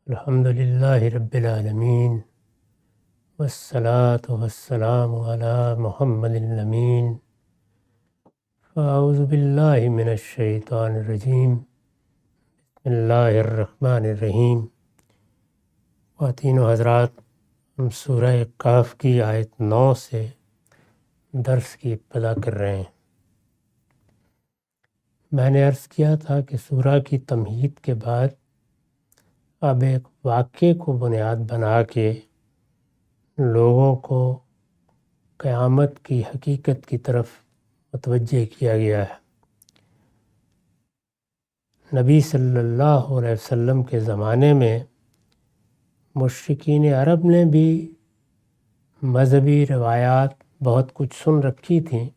الحمدللہ رب العالمین والصلاة والسلام علی محمد الامین اعوذ باللہ من الشیطان الرجیم بسم اللہ الرحمن الرحیم۔ خواتین و حضرات، ہم سورہ کہف کی آیت 9 سے درس کی ابتدا کر رہے ہیں۔ میں نے عرض کیا تھا کہ سورہ کی تمہید کے بعد اب ایک واقعے کو بنیاد بنا کے لوگوں کو قیامت کی حقیقت کی طرف متوجہ کیا گیا ہے۔ نبی صلی اللہ علیہ وسلم کے زمانے میں مشرکین عرب نے بھی مذہبی روایات بہت کچھ سن رکھی تھیں،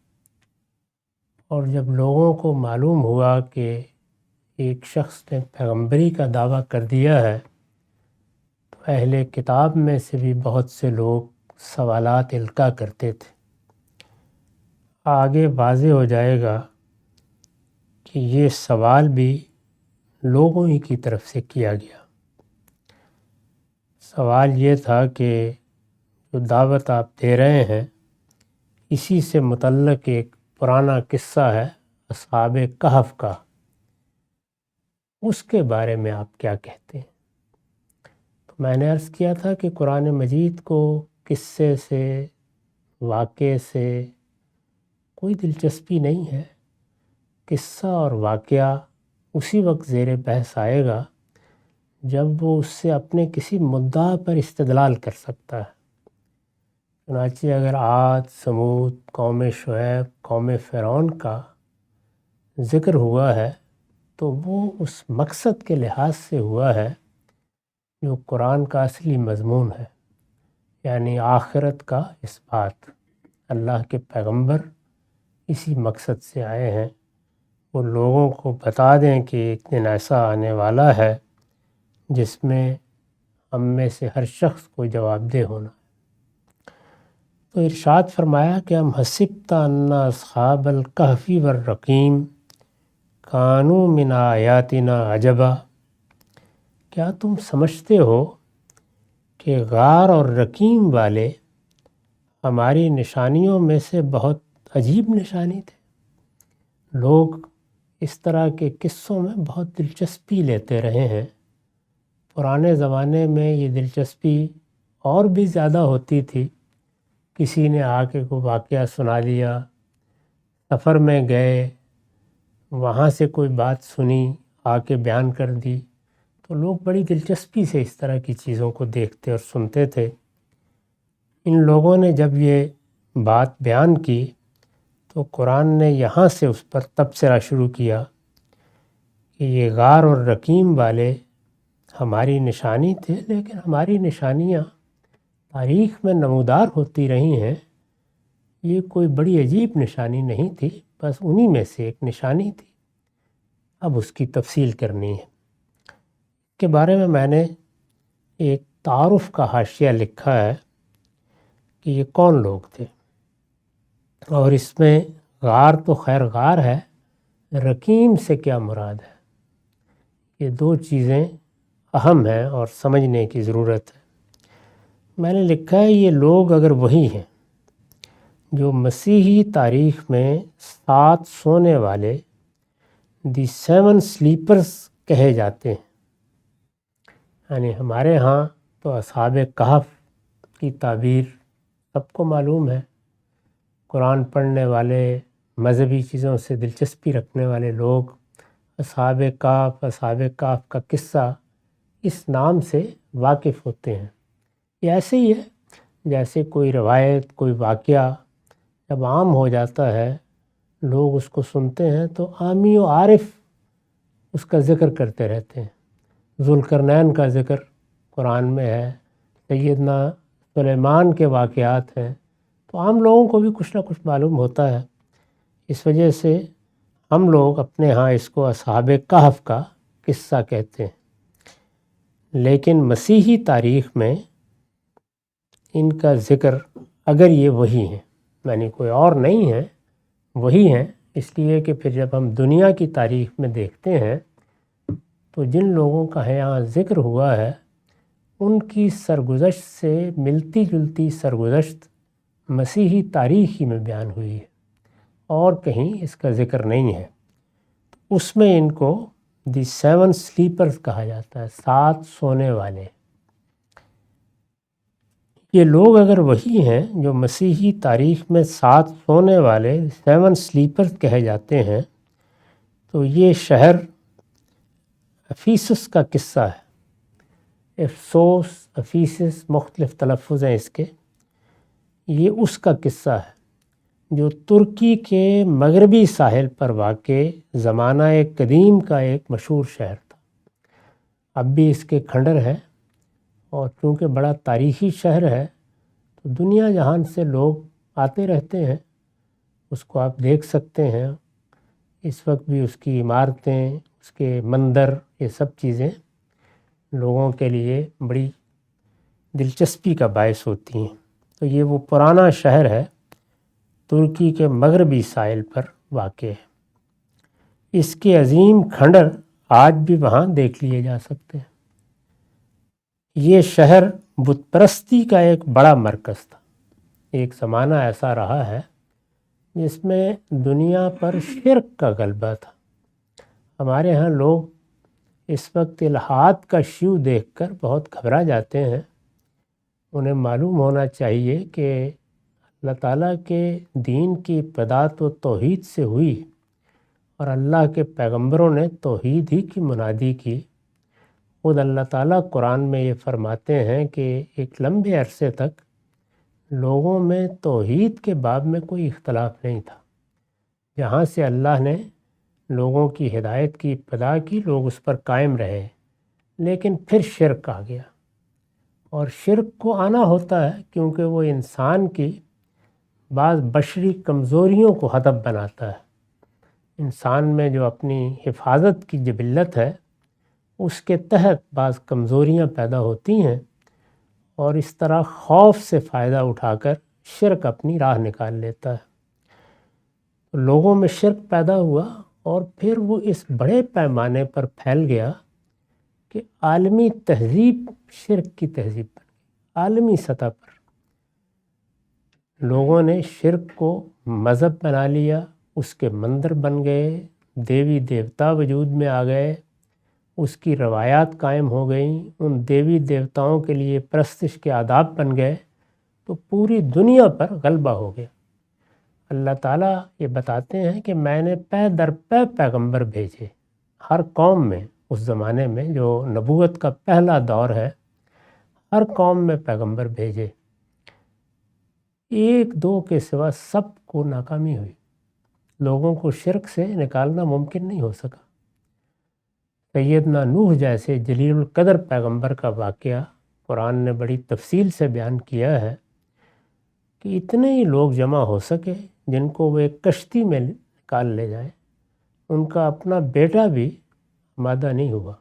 اور جب لوگوں کو معلوم ہوا کہ ایک شخص نے پیغمبری کا دعویٰ کر دیا ہے تو اہل کتاب میں سے بھی بہت سے لوگ سوالات القاء کرتے تھے۔ آگے واضح ہو جائے گا کہ یہ سوال بھی لوگوں ہی کی طرف سے کیا گیا۔ سوال یہ تھا کہ جو دعوت آپ دے رہے ہیں اسی سے متعلق ایک پرانا قصہ ہے اصحاب کہف کا، اس کے بارے میں آپ کیا کہتے ہیں؟ تو میں نے عرض کیا تھا کہ قرآن مجید کو قصے سے، واقعے سے کوئی دلچسپی نہیں ہے۔ قصہ اور واقعہ اسی وقت زیر بحث آئے گا جب وہ اس سے اپنے کسی مدعا پر استدلال کر سکتا ہے۔ چنانچہ اگر عاد، سمود، قوم شعیب، قوم فرعون کا ذکر ہوا ہے تو وہ اس مقصد کے لحاظ سے ہوا ہے جو قرآن کا اصلی مضمون ہے، یعنی آخرت کا اثبات۔ اللہ کے پیغمبر اسی مقصد سے آئے ہیں، وہ لوگوں کو بتا دیں کہ ایک دن ایسا آنے والا ہے جس میں ہم میں سے ہر شخص کو جواب دہ ہونا۔ تو ارشاد فرمایا کہ ہم حسبت ان اصحاب الکہف والرقیم کانوا من آیاتنا عجبا، کیا تم سمجھتے ہو کہ غار اور رقیم والے ہماری نشانیوں میں سے بہت عجیب نشانی تھے؟ لوگ اس طرح کے قصوں میں بہت دلچسپی لیتے رہے ہیں۔ پرانے زمانے میں یہ دلچسپی اور بھی زیادہ ہوتی تھی۔ کسی نے آ کے کوئی واقعہ سنا دیا، سفر میں گئے، وہاں سے کوئی بات سنی، آ کے بیان کر دی، تو لوگ بڑی دلچسپی سے اس طرح کی چیزوں کو دیکھتے اور سنتے تھے۔ ان لوگوں نے جب یہ بات بیان کی تو قرآن نے یہاں سے اس پر تبصرہ شروع کیا کہ یہ غار اور رقیم والے ہماری نشانی تھے، لیکن ہماری نشانیاں تاریخ میں نمودار ہوتی رہی ہیں، یہ کوئی بڑی عجیب نشانی نہیں تھی، بس انہی میں سے ایک نشانی تھی۔ اب اس کی تفصیل کرنی ہے۔ اس کے بارے میں نے ایک تعارف کا حاشیہ لکھا ہے کہ یہ کون لوگ تھے، اور اس میں غار تو خیر غار ہے، رقیم سے کیا مراد ہے؟ یہ دو چیزیں اہم ہیں اور سمجھنے کی ضرورت ہے۔ میں نے لکھا ہے یہ لوگ اگر وہی ہیں جو مسیحی تاریخ میں 7 سونے والے دی 7 سلیپرز کہے جاتے ہیں، یعنی ہمارے ہاں تو اصحاب کہف کی تعبیر سب کو معلوم ہے۔ قرآن پڑھنے والے، مذہبی چیزوں سے دلچسپی رکھنے والے لوگ اصحاب کہف کا قصہ اس نام سے واقف ہوتے ہیں۔ یہ ایسے ہی ہے جیسے کوئی روایت، کوئی واقعہ جب عام ہو جاتا ہے، لوگ اس کو سنتے ہیں تو عامی و عارف اس کا ذکر کرتے رہتے ہیں۔ ذوالقرنین کا ذکر قرآن میں ہے، سیدنا سلیمان کے واقعات ہیں، تو عام لوگوں کو بھی کچھ نہ کچھ معلوم ہوتا ہے۔ اس وجہ سے ہم لوگ اپنے ہاں اس کو اصحاب کہف کا قصہ کہتے ہیں، لیکن مسیحی تاریخ میں ان کا ذکر اگر یہ وہی ہیں، یعنی کوئی اور نہیں ہے، وہی ہیں، اس لیے کہ پھر جب ہم دنیا کی تاریخ میں دیکھتے ہیں تو جن لوگوں کا یہاں ذکر ہوا ہے ان کی سرگزشت سے ملتی جلتی سرگزشت مسیحی تاریخ ہی میں بیان ہوئی ہے اور کہیں اس کا ذکر نہیں ہے. اس میں ان کو دی 7 سلیپرز کہا جاتا ہے، 7 سونے والے. یہ لوگ اگر وہی ہیں جو مسیحی تاریخ میں 7 سونے والے 7 سلیپرز کہے جاتے ہیں، تو یہ شہر افیسس کا قصہ ہے. افسوس، افیسس، مختلف تلفظ ہیں اس کے. یہ اس کا قصہ ہے جو ترکی کے مغربی ساحل پر واقع زمانہ قدیم کا ایک مشہور شہر تھا. اب بھی اس کے کھنڈر ہیں، اور چونکہ بڑا تاریخی شہر ہے تو دنیا جہان سے لوگ آتے رہتے ہیں. اس کو آپ دیکھ سکتے ہیں. اس وقت بھی اس کی عمارتیں، اس کے مندر، یہ سب چیزیں لوگوں کے لیے بڑی دلچسپی کا باعث ہوتی ہیں. تو یہ وہ پرانا شہر ہے، ترکی کے مغربی ساحل پر واقع ہے. اس کے عظیم کھنڈر آج بھی وہاں دیکھ لیے جا سکتے ہیں. یہ شہر بت پرستی کا ایک بڑا مرکز تھا. ایک زمانہ ایسا رہا ہے جس میں دنیا پر شرک کا غلبہ تھا. ہمارے ہاں لوگ اس وقت الحاد کا شیو دیکھ کر بہت گھبرا جاتے ہیں. انہیں معلوم ہونا چاہیے کہ اللہ تعالیٰ کے دین کی ابتدا تو توحید سے ہوئی، اور اللہ کے پیغمبروں نے توحید ہی کی منادی کی. خود اللہ تعالیٰ قرآن میں یہ فرماتے ہیں کہ ایک لمبے عرصے تک لوگوں میں توحید کے باب میں کوئی اختلاف نہیں تھا. جہاں سے اللہ نے لوگوں کی ہدایت کی ابتدا کی، لوگ اس پر قائم رہے. لیکن پھر شرک آ گیا، اور شرک کو آنا ہوتا ہے کیونکہ وہ انسان کی بعض بشری کمزوریوں کو ہدف بناتا ہے. انسان میں جو اپنی حفاظت کی جبلت ہے اس کے تحت بعض کمزوریاں پیدا ہوتی ہیں، اور اس طرح خوف سے فائدہ اٹھا کر شرک اپنی راہ نکال لیتا ہے. لوگوں میں شرک پیدا ہوا، اور پھر وہ اس بڑے پیمانے پر پھیل گیا کہ عالمی تہذیب شرک کی تہذیب بن گئی. عالمی سطح پر لوگوں نے شرک کو مذہب بنا لیا، اس کے مندر بن گئے، دیوی دیوتا وجود میں آ گئے، اس کی روایات قائم ہو گئیں، ان دیوی دیوتاؤں کے لیے پرستش کے آداب بن گئے. تو پوری دنیا پر غلبہ ہو گیا. اللہ تعالیٰ یہ بتاتے ہیں کہ میں نے پے در پے پیغمبر بھیجے. ہر قوم میں اس زمانے میں جو نبوت کا پہلا دور ہے، ہر قوم میں پیغمبر بھیجے. ایک دو کے سوا سب کو ناکامی ہوئی. لوگوں کو شرک سے نکالنا ممکن نہیں ہو سکا. سیدنا نوح جیسے جلیل القدر پیغمبر کا واقعہ قرآن نے بڑی تفصیل سے بیان کیا ہے کہ اتنے ہی لوگ جمع ہو سکے جن کو وہ ایک کشتی میں نکال لے جائیں. ان کا اپنا بیٹا بھی آمادہ نہیں ہوا.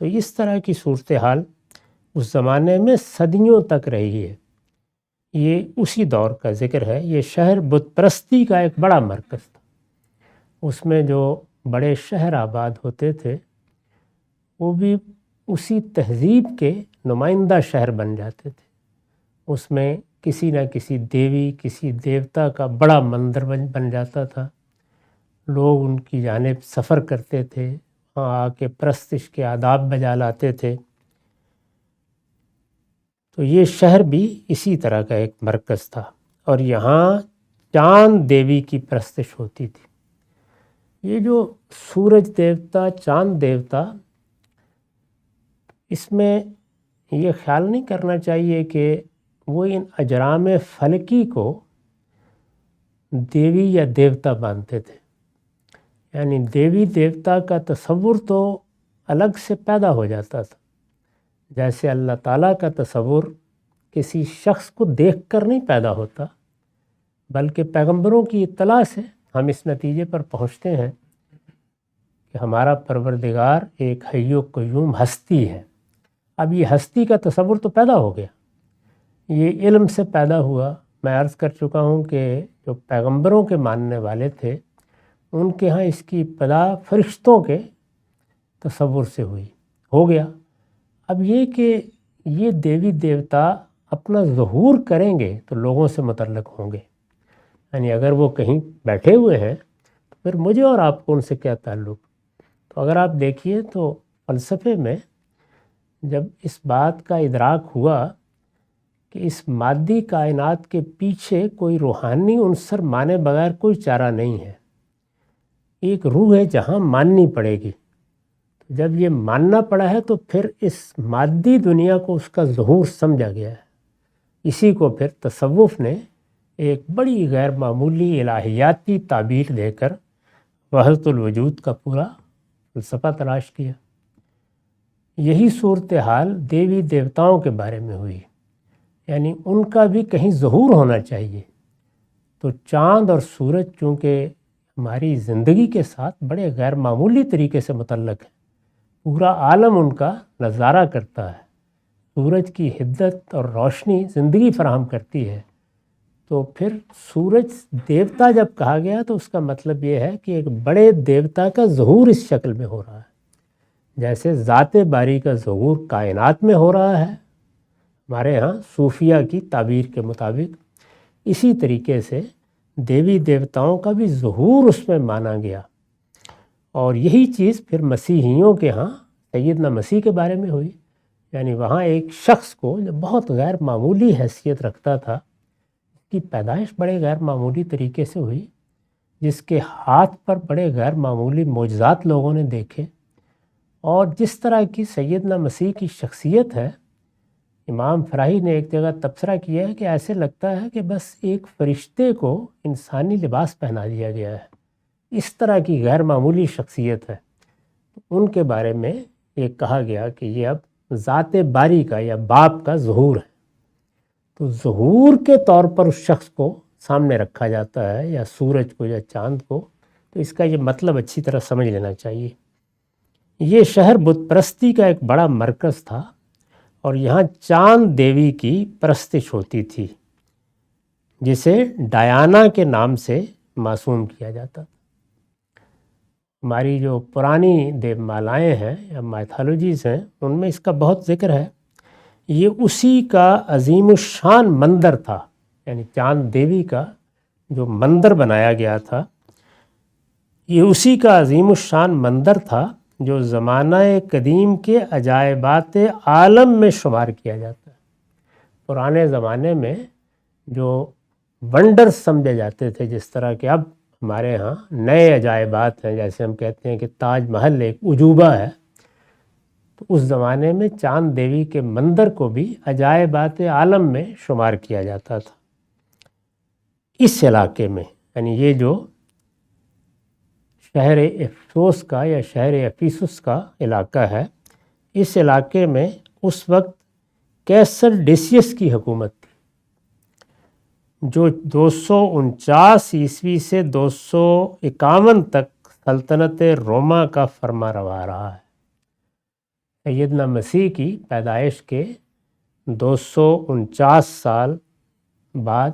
تو اس طرح کی صورتحال اس زمانے میں صدیوں تک رہی ہے. یہ اسی دور کا ذکر ہے. یہ شہر بت پرستی کا ایک بڑا مرکز تھا. اس میں جو بڑے شہر آباد ہوتے تھے وہ بھی اسی تہذیب کے نمائندہ شہر بن جاتے تھے. اس میں کسی نہ کسی دیوی، کسی دیوتا کا بڑا مندر بن جاتا تھا. لوگ ان کی جانب سفر کرتے تھے، وہاں آ کے پرستش کے آداب بجا لاتے تھے. تو یہ شہر بھی اسی طرح کا ایک مرکز تھا، اور یہاں چاند دیوی کی پرستش ہوتی تھی. یہ جو سورج دیوتا، چاند دیوتا، اس میں یہ خیال نہیں کرنا چاہیے کہ وہ ان اجرام فلکی کو دیوی یا دیوتا مانتے تھے. یعنی دیوی دیوتا کا تصور تو الگ سے پیدا ہو جاتا تھا. جیسے اللہ تعالیٰ کا تصور کسی شخص کو دیکھ کر نہیں پیدا ہوتا، بلکہ پیغمبروں کی اطلاع سے ہم اس نتیجے پر پہنچتے ہیں کہ ہمارا پروردگار ایک حی و قیوم ہستی ہے. اب یہ ہستی کا تصور تو پیدا ہو گیا، یہ علم سے پیدا ہوا. میں عرض کر چکا ہوں کہ جو پیغمبروں کے ماننے والے تھے ان کے ہاں اس کی ابتدا فرشتوں کے تصور سے ہوئی. ہو گیا۔ اب یہ کہ یہ دیوی دیوتا اپنا ظہور کریں گے تو لوگوں سے متعلق ہوں گے، یعنی اگر وہ کہیں بیٹھے ہوئے ہیں تو پھر مجھے اور آپ کو ان سے کیا تعلق؟ تو اگر آپ دیکھیے تو فلسفے میں جب اس بات کا ادراک ہوا کہ اس مادی کائنات کے پیچھے کوئی روحانی عنصر مانے بغیر کوئی چارہ نہیں ہے، ایک روح ہے جہاں ماننی پڑے گی، جب یہ ماننا پڑا ہے تو پھر اس مادی دنیا کو اس کا ظہور سمجھا گیا ہے۔ اسی کو پھر تصوف نے ایک بڑی غیر معمولی الہیاتی تعبیر دے کر وحدت الوجود کا پورا فلسفہ تلاش کیا۔ یہی صورتحال دیوی دیوتاؤں کے بارے میں ہوئی، یعنی ان کا بھی کہیں ظہور ہونا چاہیے۔ تو چاند اور سورج چونکہ ہماری زندگی کے ساتھ بڑے غیر معمولی طریقے سے متعلق ہے، پورا عالم ان کا نظارہ کرتا ہے، سورج کی حدت اور روشنی زندگی فراہم کرتی ہے، تو پھر سورج دیوتا جب کہا گیا تو اس کا مطلب یہ ہے کہ ایک بڑے دیوتا کا ظہور اس شکل میں ہو رہا ہے، جیسے ذات باری کا ظہور کائنات میں ہو رہا ہے ہمارے ہاں صوفیہ کی تعبیر کے مطابق، اسی طریقے سے دیوی دیوتاؤں کا بھی ظہور اس میں مانا گیا۔ اور یہی چیز پھر مسیحیوں کے ہاں سیدنا مسیح کے بارے میں ہوئی، یعنی وہاں ایک شخص کو جو بہت غیر معمولی حیثیت رکھتا تھا، اس کی پیدائش بڑے غیر معمولی طریقے سے ہوئی، جس کے ہاتھ پر بڑے غیر معمولی معجزات لوگوں نے دیکھے، اور جس طرح کی سیدنا مسیح کی شخصیت ہے، امام فراہی نے ایک جگہ تبصرہ کیا ہے کہ ایسے لگتا ہے کہ بس ایک فرشتے کو انسانی لباس پہنا دیا گیا ہے، اس طرح کی غیر معمولی شخصیت ہے۔ ان کے بارے میں یہ کہا گیا کہ یہ اب ذات باری کا یا باپ کا ظہور ہے، تو ظہور کے طور پر اس شخص کو سامنے رکھا جاتا ہے، یا سورج کو یا چاند کو، تو اس کا یہ مطلب اچھی طرح سمجھ لینا چاہیے۔ یہ شہر بت پرستی کا ایک بڑا مرکز تھا، اور یہاں چاند دیوی کی پرستش ہوتی تھی، جسے ڈایانا کے نام سے معصوم کیا جاتا تھا۔ ہماری جو پرانی دیو مالائیں ہیں یا مائتھالوجیز ہیں، ان میں اس کا بہت ذکر ہے۔ یہ اسی کا عظیم الشان مندر تھا، یعنی چاند دیوی کا جو مندر بنایا گیا تھا، یہ اسی کا عظیم الشان مندر تھا جو زمانہ قدیم کے عجائبات عالم میں شمار کیا جاتا ہے۔ پرانے زمانے میں جو ونڈرز سمجھے جاتے تھے، جس طرح کہ اب ہمارے ہاں نئے عجائبات ہیں، جیسے ہم کہتے ہیں کہ تاج محل ایک عجوبہ ہے، تو اس زمانے میں چاند دیوی کے مندر کو بھی عجائبات عالم میں شمار کیا جاتا تھا۔ اس علاقے میں، یعنی یہ جو شہر افسوس کا یا شہر افیسس کا علاقہ ہے، اس علاقے میں اس وقت کیسر ڈیسیس کی حکومت تھی، جو 249 عیسوی سے 251 تک سلطنت روما کا فرما روا رہا ہے۔ سیدنا مسیح کی پیدائش کے 249 سال بعد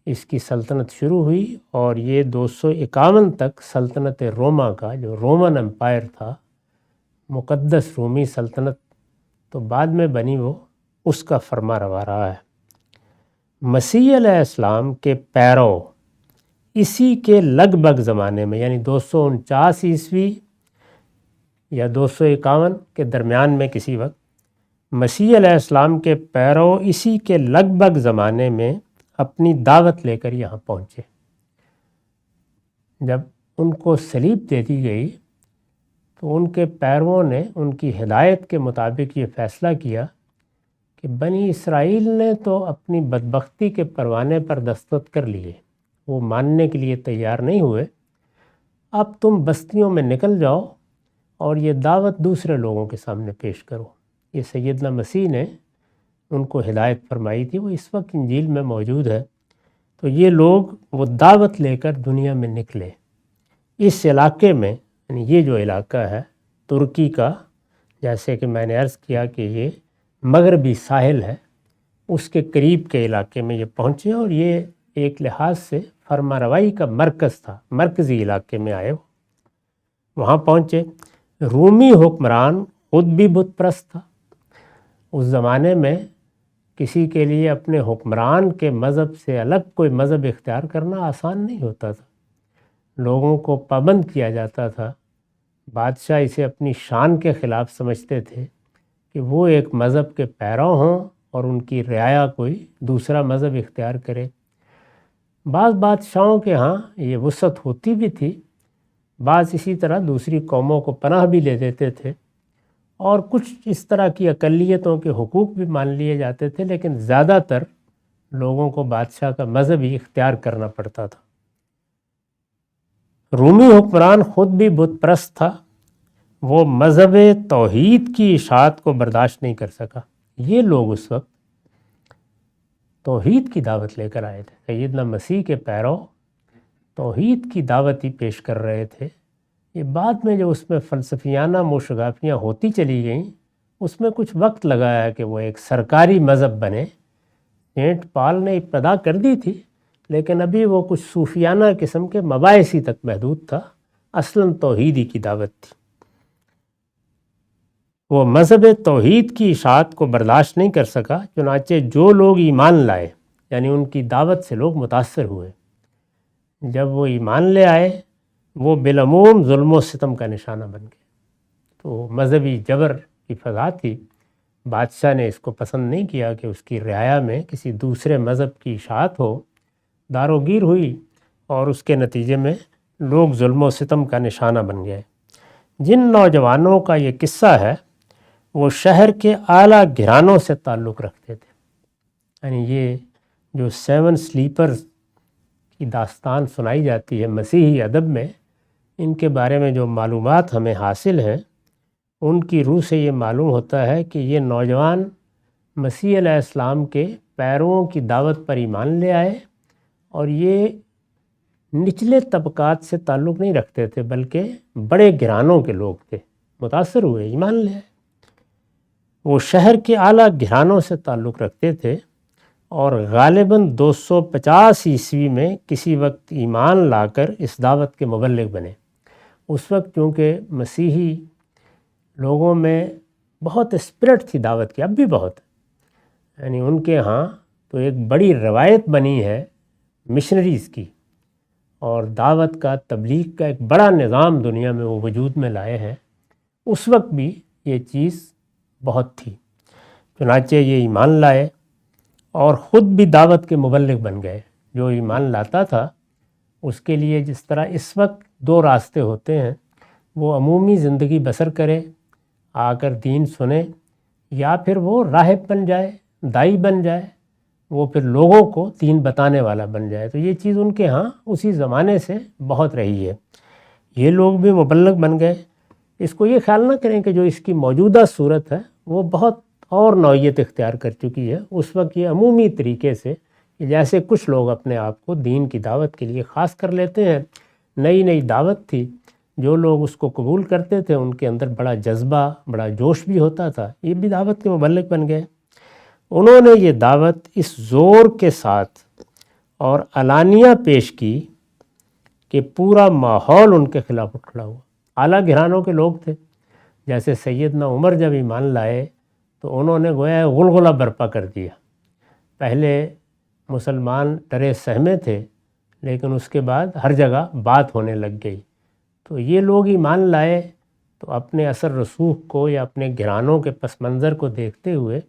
اس کی سلطنت شروع ہوئی، اور یہ 251 تک سلطنت روما کا، جو رومن امپائر تھا، مقدس رومی سلطنت تو بعد میں بنی، وہ اس کا فرما روا رہا ہے۔ مسیح علیہ السلام کے پیرو اسی کے لگ بھگ زمانے میں، یعنی 249 عیسوی یا 251 کے درمیان میں کسی وقت، مسیح علیہ السلام کے پیرو اسی کے لگ بھگ زمانے میں اپنی دعوت لے کر یہاں پہنچے۔ جب ان کو صلیب دے دی گئی تو ان کے پیرووں نے ان کی ہدایت کے مطابق یہ فیصلہ کیا کہ بنی اسرائیل نے تو اپنی بدبختی کے پروانے پر دستخط کر لیے، وہ ماننے کے لیے تیار نہیں ہوئے، اب تم بستیوں میں نکل جاؤ اور یہ دعوت دوسرے لوگوں کے سامنے پیش کرو۔ یہ سیدنا مسیح نے ان کو ہدایت فرمائی تھی، وہ اس وقت انجیل میں موجود ہے۔ تو یہ لوگ وہ دعوت لے کر دنیا میں نکلے۔ اس علاقے میں، یعنی یہ جو علاقہ ہے ترکی کا، جیسے کہ میں نے عرض کیا کہ یہ مغربی ساحل ہے، اس کے قریب کے علاقے میں یہ پہنچے، اور یہ ایک لحاظ سے فرما روائی کا مرکز تھا، مرکزی علاقے میں آئے، وہاں پہنچے۔ رومی حکمران خود بھی بت پرست تھا۔ اس زمانے میں کسی کے لیے اپنے حکمران کے مذہب سے الگ کوئی مذہب اختیار کرنا آسان نہیں ہوتا تھا، لوگوں کو پابند کیا جاتا تھا۔ بادشاہ اسے اپنی شان کے خلاف سمجھتے تھے کہ وہ ایک مذہب کے پیرو ہوں اور ان کی رعایا کوئی دوسرا مذہب اختیار کرے۔ بعض بادشاہوں کے ہاں یہ وسعت ہوتی بھی تھی، بعض اسی طرح دوسری قوموں کو پناہ بھی لے دیتے تھے، اور کچھ اس طرح کی اقلیتوں کے حقوق بھی مان لیے جاتے تھے، لیکن زیادہ تر لوگوں کو بادشاہ کا مذہب ہی اختیار کرنا پڑتا تھا۔ رومی حکمران خود بھی بت پرست تھا، وہ مذہب توحید کی اشاعت کو برداشت نہیں کر سکا۔ یہ لوگ اس وقت توحید کی دعوت لے کر آئے تھے، سیدنا مسیح کے پیرو توحید کی دعوت ہی پیش کر رہے تھے۔ یہ بعد میں جو اس میں فلسفیانہ موشگافیاں ہوتی چلی گئیں، اس میں کچھ وقت لگایا کہ وہ ایک سرکاری مذہب بنے۔ سینٹ پال نے ابتدا کر دی تھی، لیکن ابھی وہ کچھ صوفیانہ قسم کے مباحث تک محدود تھا، اصلاً توحیدی کی دعوت تھی۔ وہ مذہب توحید کی اشاعت کو برداشت نہیں کر سکا، چنانچہ جو لوگ ایمان لائے، یعنی ان کی دعوت سے لوگ متاثر ہوئے، جب وہ ایمان لے آئے وہ بالعموم ظلم و ستم کا نشانہ بن گئے۔ تو مذہبی جبر کی فضا تھی، بادشاہ نے اس کو پسند نہیں کیا کہ اس کی رعایا میں کسی دوسرے مذہب کی اشاعت ہو، داروگیر ہوئی، اور اس کے نتیجے میں لوگ ظلم و ستم کا نشانہ بن گئے۔ جن نوجوانوں کا یہ قصہ ہے وہ شہر کے اعلیٰ گھرانوں سے تعلق رکھتے تھے، یعنی یہ جو 7 سلیپرز کی داستان سنائی جاتی ہے مسیحی ادب میں، ان کے بارے میں جو معلومات ہمیں حاصل ہیں ان کی روح سے یہ معلوم ہوتا ہے کہ یہ نوجوان مسیح علیہ السلام کے پیرووں کی دعوت پر ایمان لے آئے، اور یہ نچلے طبقات سے تعلق نہیں رکھتے تھے بلکہ بڑے گھرانوں کے لوگ تھے، متاثر ہوئے، ایمان لے آئے۔ وہ شہر کے اعلیٰ گھرانوں سے تعلق رکھتے تھے، اور غالباً 250 عیسوی میں کسی وقت ایمان لا کر اس دعوت کے مبلغ بنے۔ اس وقت چونکہ مسیحی لوگوں میں بہت اسپرٹ تھی دعوت کی، اب بھی بہت ہے، یعنی ان کے ہاں تو ایک بڑی روایت بنی ہے مشنریز کی، اور دعوت کا، تبلیغ کا ایک بڑا نظام دنیا میں وہ وجود میں لائے ہیں۔ اس وقت بھی یہ چیز بہت تھی، چنانچہ یہ ایمان لائے اور خود بھی دعوت کے مبلغ بن گئے۔ جو ایمان لاتا تھا اس کے لیے جس طرح اس وقت 2 راستے ہوتے ہیں، وہ عمومی زندگی بسر کرے، آ کر دین سنے، یا پھر وہ راہب بن جائے، دائی بن جائے، وہ پھر لوگوں کو دین بتانے والا بن جائے۔ تو یہ چیز ان کے ہاں اسی زمانے سے بہت رہی ہے۔ یہ لوگ بھی مبلغ بن گئے۔ اس کو یہ خیال نہ کریں کہ جو اس کی موجودہ صورت ہے وہ بہت اور نوعیت اختیار کر چکی ہے۔ اس وقت یہ عمومی طریقے سے، جیسے کچھ لوگ اپنے آپ کو دین کی دعوت کے لیے خاص کر لیتے ہیں، نئی نئی دعوت تھی، جو لوگ اس کو قبول کرتے تھے ان کے اندر بڑا جذبہ، بڑا جوش بھی ہوتا تھا، یہ بھی دعوت کے مبلغ بن گئے۔ انہوں نے یہ دعوت اس زور کے ساتھ اور علانیہ پیش کی کہ پورا ماحول ان کے خلاف اٹھ کھڑا ہوا۔ اعلیٰ گھرانوں کے لوگ تھے، جیسے سیدنا عمر جب ایمان لائے تو انہوں نے گویا غلغلہ برپا کر دیا۔ پہلے مسلمان ڈرے سہمے تھے، لیکن اس کے بعد ہر جگہ بات ہونے لگ گئی۔ تو یہ لوگ ایمان لائے تو اپنے اثر رسوخ کو یا اپنے گھرانوں کے پس منظر کو دیکھتے ہوئے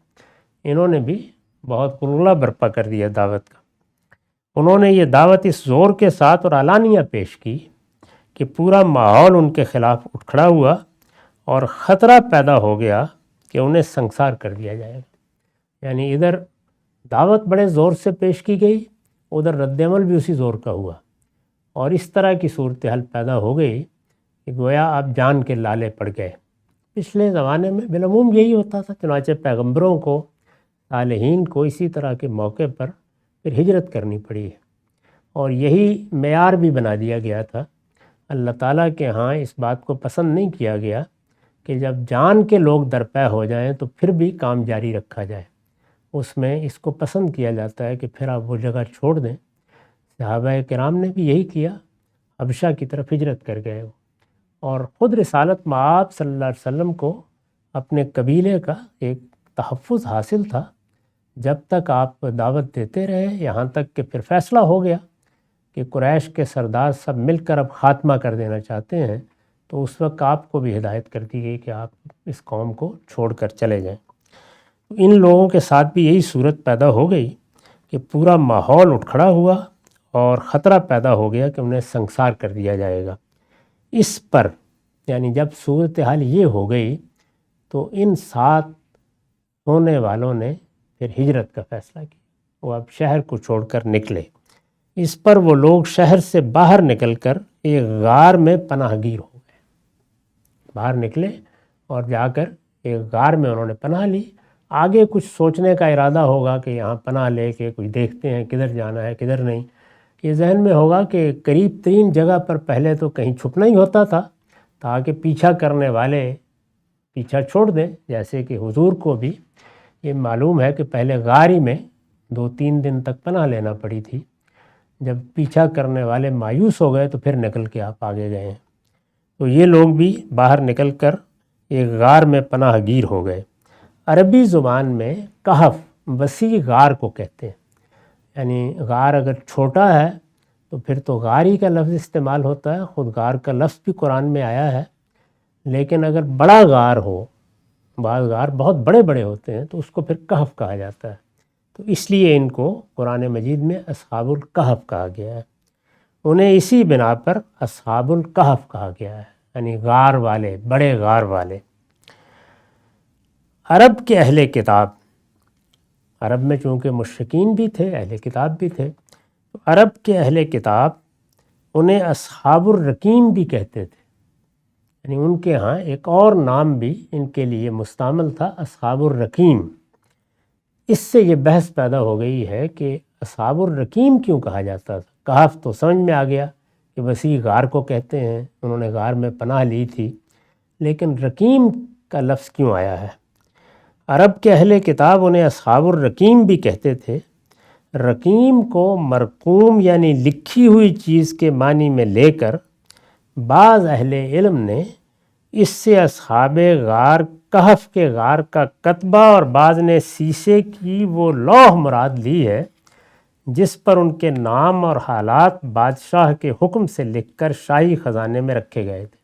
انہوں نے بھی بہت غلغلہ برپا کر دیا دعوت کا۔ انہوں نے یہ دعوت اس زور کے ساتھ اور علانیہ پیش کی کہ پورا ماحول ان کے خلاف اٹھ کھڑا ہوا، اور خطرہ پیدا ہو گیا کہ انہیں سنسار کر دیا جائے گا۔ یعنی ادھر دعوت بڑے زور سے پیش کی گئی، ادھر رد عمل بھی اسی زور کا ہوا، اور اس طرح کی صورتحال پیدا ہو گئی کہ گویا آپ جان کے لالے پڑ گئے۔ پچھلے زمانے میں بالعموم یہی ہوتا تھا، چنانچہ پیغمبروں کو، صالحین کو اسی طرح کے موقع پر پھر ہجرت کرنی پڑی ہے، اور یہی معیار بھی بنا دیا گیا تھا۔ اللہ تعالیٰ کے ہاں اس بات کو پسند نہیں کیا گیا کہ جب جان کے لوگ درپے ہو جائیں تو پھر بھی کام جاری رکھا جائے۔ اس میں اس کو پسند کیا جاتا ہے کہ پھر آپ وہ جگہ چھوڑ دیں۔ صحابہ کرام نے بھی یہی کیا، حبشہ کی طرف ہجرت کر گئے وہ، اور خود رسالت مآب صلی اللہ علیہ وسلم کو اپنے قبیلے کا ایک تحفظ حاصل تھا، جب تک آپ دعوت دیتے رہے، یہاں تک کہ پھر فیصلہ ہو گیا کہ قریش کے سردار سب مل کر اب خاتمہ کر دینا چاہتے ہیں، تو اس وقت آپ کو بھی ہدایت کر دی گئی کہ آپ اس قوم کو چھوڑ کر چلے جائیں۔ ان لوگوں کے ساتھ بھی یہی صورت پیدا ہو گئی کہ پورا ماحول اٹھ کھڑا ہوا اور خطرہ پیدا ہو گیا کہ انہیں سنسار کر دیا جائے گا۔ اس پر یعنی جب صورتحال یہ ہو گئی تو ان ساتھ ہونے والوں نے پھر ہجرت کا فیصلہ کیا، وہ اب شہر کو چھوڑ کر نکلے۔ اس پر وہ لوگ شہر سے باہر نکل کر ایک غار میں پناہ گیر ہو گئے، باہر نکلے اور جا کر ایک غار میں انہوں نے پناہ لی۔ آگے کچھ سوچنے کا ارادہ ہوگا کہ یہاں پناہ لے کے کچھ دیکھتے ہیں کدھر جانا ہے کدھر نہیں، یہ ذہن میں ہوگا کہ قریب ترین جگہ پر پہلے تو کہیں چھپنا ہی ہوتا تھا تاکہ پیچھا کرنے والے پیچھا چھوڑ دیں، جیسے کہ حضور کو بھی یہ معلوم ہے کہ پہلے غار ہی میں 2-3 دن تک پناہ لینا پڑی تھی، جب پیچھا کرنے والے مایوس ہو گئے تو پھر نکل کے آپ آگے گئے ہیں۔ تو یہ لوگ بھی باہر نکل کر ایک غار میں پناہ گیر ہو گئے۔ عربی زبان میں کہف وسیع غار کو کہتے ہیں، یعنی غار اگر چھوٹا ہے تو پھر تو غاری کا لفظ استعمال ہوتا ہے، خود غار کا لفظ بھی قرآن میں آیا ہے، لیکن اگر بڑا غار ہو، بعض غار بہت بڑے بڑے ہوتے ہیں تو اس کو پھر کہف کہا جاتا ہے، تو اس لیے ان کو قرآن مجید میں اصحاب الکہف کہا گیا ہے۔ انہیں اسی بنا پر اصحاب الکہف کہا گیا ہے، یعنی غار والے، بڑے غار والے۔ عرب کے اہل کتاب، عرب میں چونکہ مشرکین بھی تھے، اہل کتاب بھی تھے، تو عرب کے اہل کتاب انہیں اصحاب الرقیم بھی کہتے تھے، یعنی ان کے ہاں ایک اور نام بھی ان کے لیے مستعمل تھا، اصحاب الرقیم۔ اس سے یہ بحث پیدا ہو گئی ہے کہ اصحاب الرقیم کیوں کہا جاتا تھا؟ کہف تو سمجھ میں آ گیا کہ وسیع غار کو کہتے ہیں، انہوں نے غار میں پناہ لی تھی، لیکن رقیم کا لفظ کیوں آیا ہے؟ عرب کے اہل کتاب انہیں اصحاب الرقیم بھی کہتے تھے۔ رقیم کو مرقوم یعنی لکھی ہوئی چیز کے معنی میں لے کر بعض اہل علم نے اس سے اصحاب غار کہف کے غار کا کتبہ اور بعض نے سیسے کی وہ لوح مراد لی ہے جس پر ان کے نام اور حالات بادشاہ کے حکم سے لکھ کر شاہی خزانے میں رکھے گئے تھے۔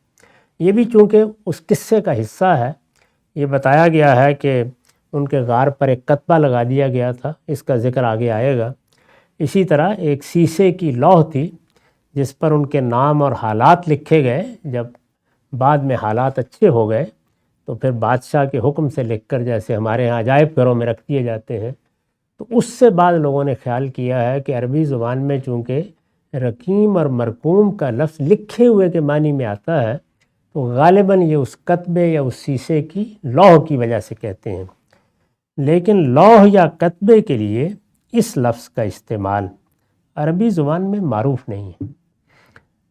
یہ بھی چونکہ اس قصے کا حصہ ہے، یہ بتایا گیا ہے کہ ان کے غار پر ایک کتبہ لگا دیا گیا تھا، اس کا ذکر آگے آئے گا۔ اسی طرح ایک سیسے کی لوح تھی جس پر ان کے نام اور حالات لکھے گئے، جب بعد میں حالات اچھے ہو گئے تو پھر بادشاہ کے حکم سے لکھ کر، جیسے ہمارے ہاں عجائب گھروں میں رکھ دیے جاتے ہیں، تو اس سے بعد لوگوں نے خیال کیا ہے کہ عربی زبان میں چونکہ رقیم اور مرقوم کا لفظ لکھے ہوئے کے معنی میں آتا ہے تو غالباً یہ اس کتبے یا اس سیسے کی لوح کی وجہ سے کہتے ہیں، لیکن لوح یا کتبے کے لیے اس لفظ کا استعمال عربی زبان میں معروف نہیں ہے،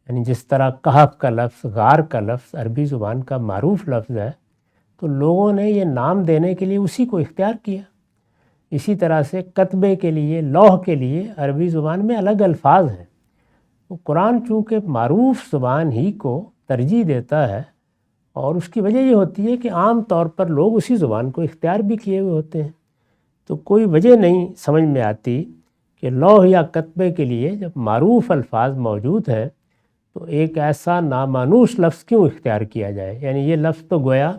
یعنی جس طرح کہف کا لفظ، غار کا لفظ عربی زبان کا معروف لفظ ہے تو لوگوں نے یہ نام دینے کے لیے اسی کو اختیار کیا۔ اسی طرح سے کتبے کے لیے، لوح کے لیے عربی زبان میں الگ الفاظ ہیں۔ تو قرآن چونکہ معروف زبان ہی کو ترجیح دیتا ہے، اور اس کی وجہ یہ ہوتی ہے کہ عام طور پر لوگ اسی زبان کو اختیار بھی کیے ہوئے ہوتے ہیں، تو کوئی وجہ نہیں سمجھ میں آتی کہ لوح یا کتبے کے لیے جب معروف الفاظ موجود ہیں تو ایک ایسا نامانوس لفظ کیوں اختیار کیا جائے، یعنی یہ لفظ تو گویا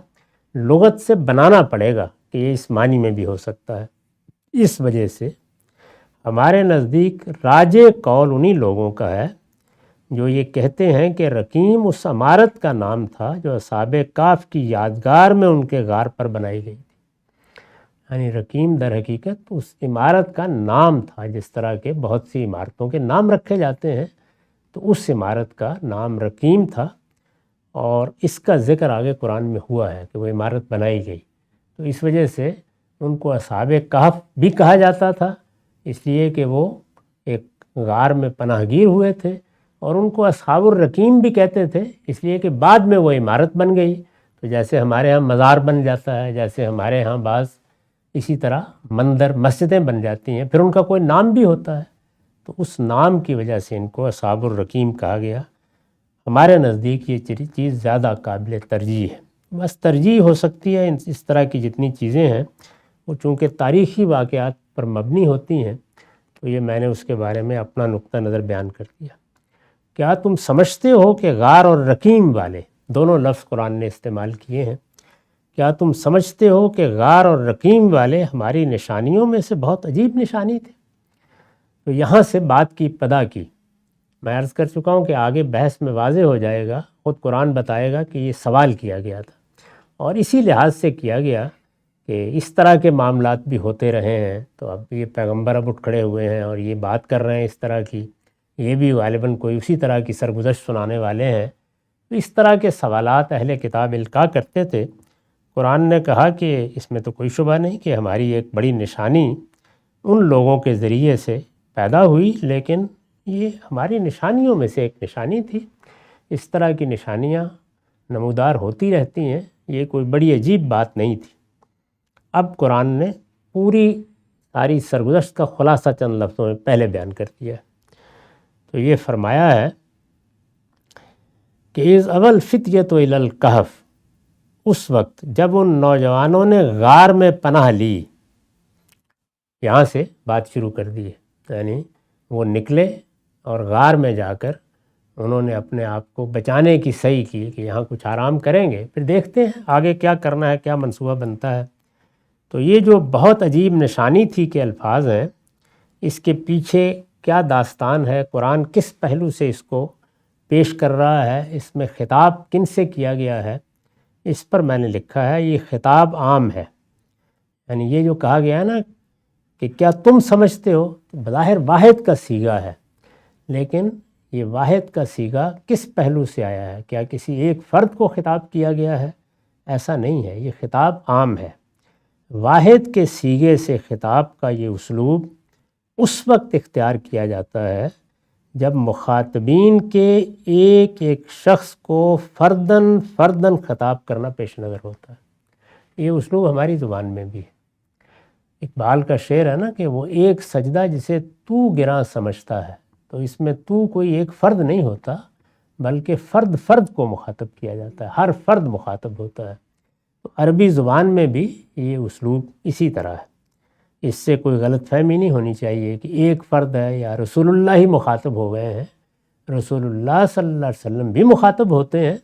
لغت سے بنانا پڑے گا کہ یہ اس معنی میں بھی ہو سکتا ہے۔ اس وجہ سے ہمارے نزدیک راجح قول انہی لوگوں کا ہے جو یہ کہتے ہیں کہ رقیم اس عمارت کا نام تھا جو اصحاب کہف کی یادگار میں ان کے غار پر بنائی گئی تھی، یعنی رقیم در حقیقت اس عمارت کا نام تھا، جس طرح کے بہت سی عمارتوں کے نام رکھے جاتے ہیں، تو اس عمارت کا نام رقیم تھا، اور اس کا ذکر آگے قرآن میں ہوا ہے کہ وہ عمارت بنائی گئی، تو اس وجہ سے ان کو اصحاب کہف بھی کہا جاتا تھا، اس لیے کہ وہ ایک غار میں پناہ گیر ہوئے تھے، اور ان کو اصحاب الرقیم بھی کہتے تھے اس لیے کہ بعد میں وہ عمارت بن گئی، تو جیسے ہمارے ہاں مزار بن جاتا ہے، جیسے ہمارے ہاں بعض اسی طرح مندر، مسجدیں بن جاتی ہیں، پھر ان کا کوئی نام بھی ہوتا ہے، تو اس نام کی وجہ سے ان کو اصحاب الرقیم کہا گیا۔ ہمارے نزدیک یہ چیز زیادہ قابل ترجیح ہے۔ بس ترجیح ہو سکتی ہے اس طرح کی جتنی چیزیں ہیں وہ چونکہ تاریخی واقعات پر مبنی ہوتی ہیں، تو یہ میں نے اس کے بارے میں اپنا نقطہ نظر بیان کر دیا۔ کیا تم سمجھتے ہو کہ غار اور رقیم والے، دونوں لفظ قرآن نے استعمال کیے ہیں، کیا تم سمجھتے ہو کہ غار اور رقیم والے ہماری نشانیوں میں سے بہت عجیب نشانی تھے؟ تو یہاں سے بات کی ابتدا کی۔ میں عرض کر چکا ہوں کہ آگے بحث میں واضح ہو جائے گا، خود قرآن بتائے گا کہ یہ سوال کیا گیا تھا، اور اسی لحاظ سے کیا گیا کہ اس طرح کے معاملات بھی ہوتے رہے ہیں، تو اب یہ پیغمبر اب اٹھ کھڑے ہوئے ہیں اور یہ بات کر رہے ہیں اس طرح کی، یہ بھی غالباً کوئی اسی طرح کی سرگزشت سنانے والے ہیں، تو اس طرح کے سوالات اہل کتاب القاء کرتے تھے۔ قرآن نے کہا کہ اس میں تو کوئی شبہ نہیں کہ ہماری ایک بڑی نشانی ان لوگوں کے ذریعے سے پیدا ہوئی، لیکن یہ ہماری نشانیوں میں سے ایک نشانی تھی۔ اس طرح کی نشانیاں نمودار ہوتی رہتی ہیں، یہ کوئی بڑی عجیب بات نہیں تھی۔ اب قرآن نے پوری ساری سرگزشت کا خلاصہ چند لفظوں میں پہلے بیان کر دیا ہے، تو یہ فرمایا ہے کہ اذ اول فتیۃ الی الکہف، اس وقت جب ان نوجوانوں نے غار میں پناہ لی، یہاں سے بات شروع کر دی ہے، یعنی وہ نکلے اور غار میں جا کر انہوں نے اپنے آپ کو بچانے کی صحیح کی کہ یہاں کچھ آرام کریں گے، پھر دیکھتے ہیں آگے کیا کرنا ہے، کیا منصوبہ بنتا ہے۔ تو یہ جو بہت عجیب نشانی تھی کہ الفاظ ہیں، اس کے پیچھے کیا داستان ہے، قرآن کس پہلو سے اس کو پیش کر رہا ہے، اس میں خطاب کن سے کیا گیا ہے، اس پر میں نے لکھا ہے یہ خطاب عام ہے۔ یعنی یہ جو کہا گیا ہے نا کہ کیا تم سمجھتے ہو، بظاہر واحد کا صیغہ ہے، لیکن یہ واحد کا صیغہ کس پہلو سے آیا ہے؟ کیا کسی ایک فرد کو خطاب کیا گیا ہے؟ ایسا نہیں ہے، یہ خطاب عام ہے۔ واحد کے صیغے سے خطاب کا یہ اسلوب اس وقت اختیار کیا جاتا ہے جب مخاطبین کے ایک ایک شخص کو فرداً فرداً خطاب کرنا پیش نظر ہوتا ہے۔ یہ اسلوب ہماری زبان میں بھی ہے۔ اقبال کا شعر ہے نا کہ وہ ایک سجدہ جسے تو گراں سمجھتا ہے، تو اس میں تو کوئی ایک فرد نہیں ہوتا، بلکہ فرد فرد کو مخاطب کیا جاتا ہے، ہر فرد مخاطب ہوتا ہے۔ تو عربی زبان میں بھی یہ اسلوب اسی طرح ہے۔ اس سے کوئی غلط فہمی نہیں ہونی چاہیے کہ ایک فرد ہے یا رسول اللہ ہی مخاطب ہو گئے ہیں۔ رسول اللہ صلی اللہ علیہ وسلم بھی مخاطب ہوتے ہیں،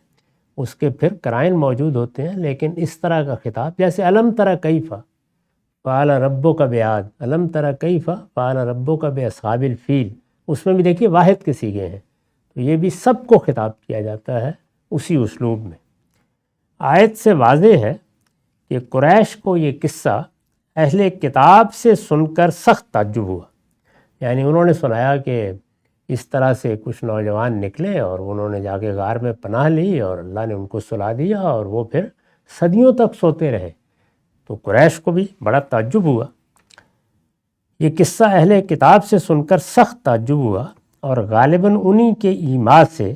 اس کے پھر قرائن موجود ہوتے ہیں، لیکن اس طرح کا خطاب جیسے الم تری کیف فعل ربک بعاد، الم تری کیف فعل ربک باصحاب الفیل، اس میں بھی دیکھیے واحد کے صیغے ہیں، تو یہ بھی سب کو خطاب کیا جاتا ہے اسی اسلوب میں۔ آیت سے واضح ہے کہ قریش کو یہ قصہ اہل کتاب سے سن کر سخت تعجب ہوا، یعنی انہوں نے سنایا کہ اس طرح سے کچھ نوجوان نکلے اور انہوں نے جا کے غار میں پناہ لی اور اللہ نے ان کو سلا دیا اور وہ پھر صدیوں تک سوتے رہے، تو قریش کو بھی بڑا تعجب ہوا۔ یہ قصہ اہل کتاب سے سن کر سخت تعجب ہوا، اور غالباً انہی کے ایما سے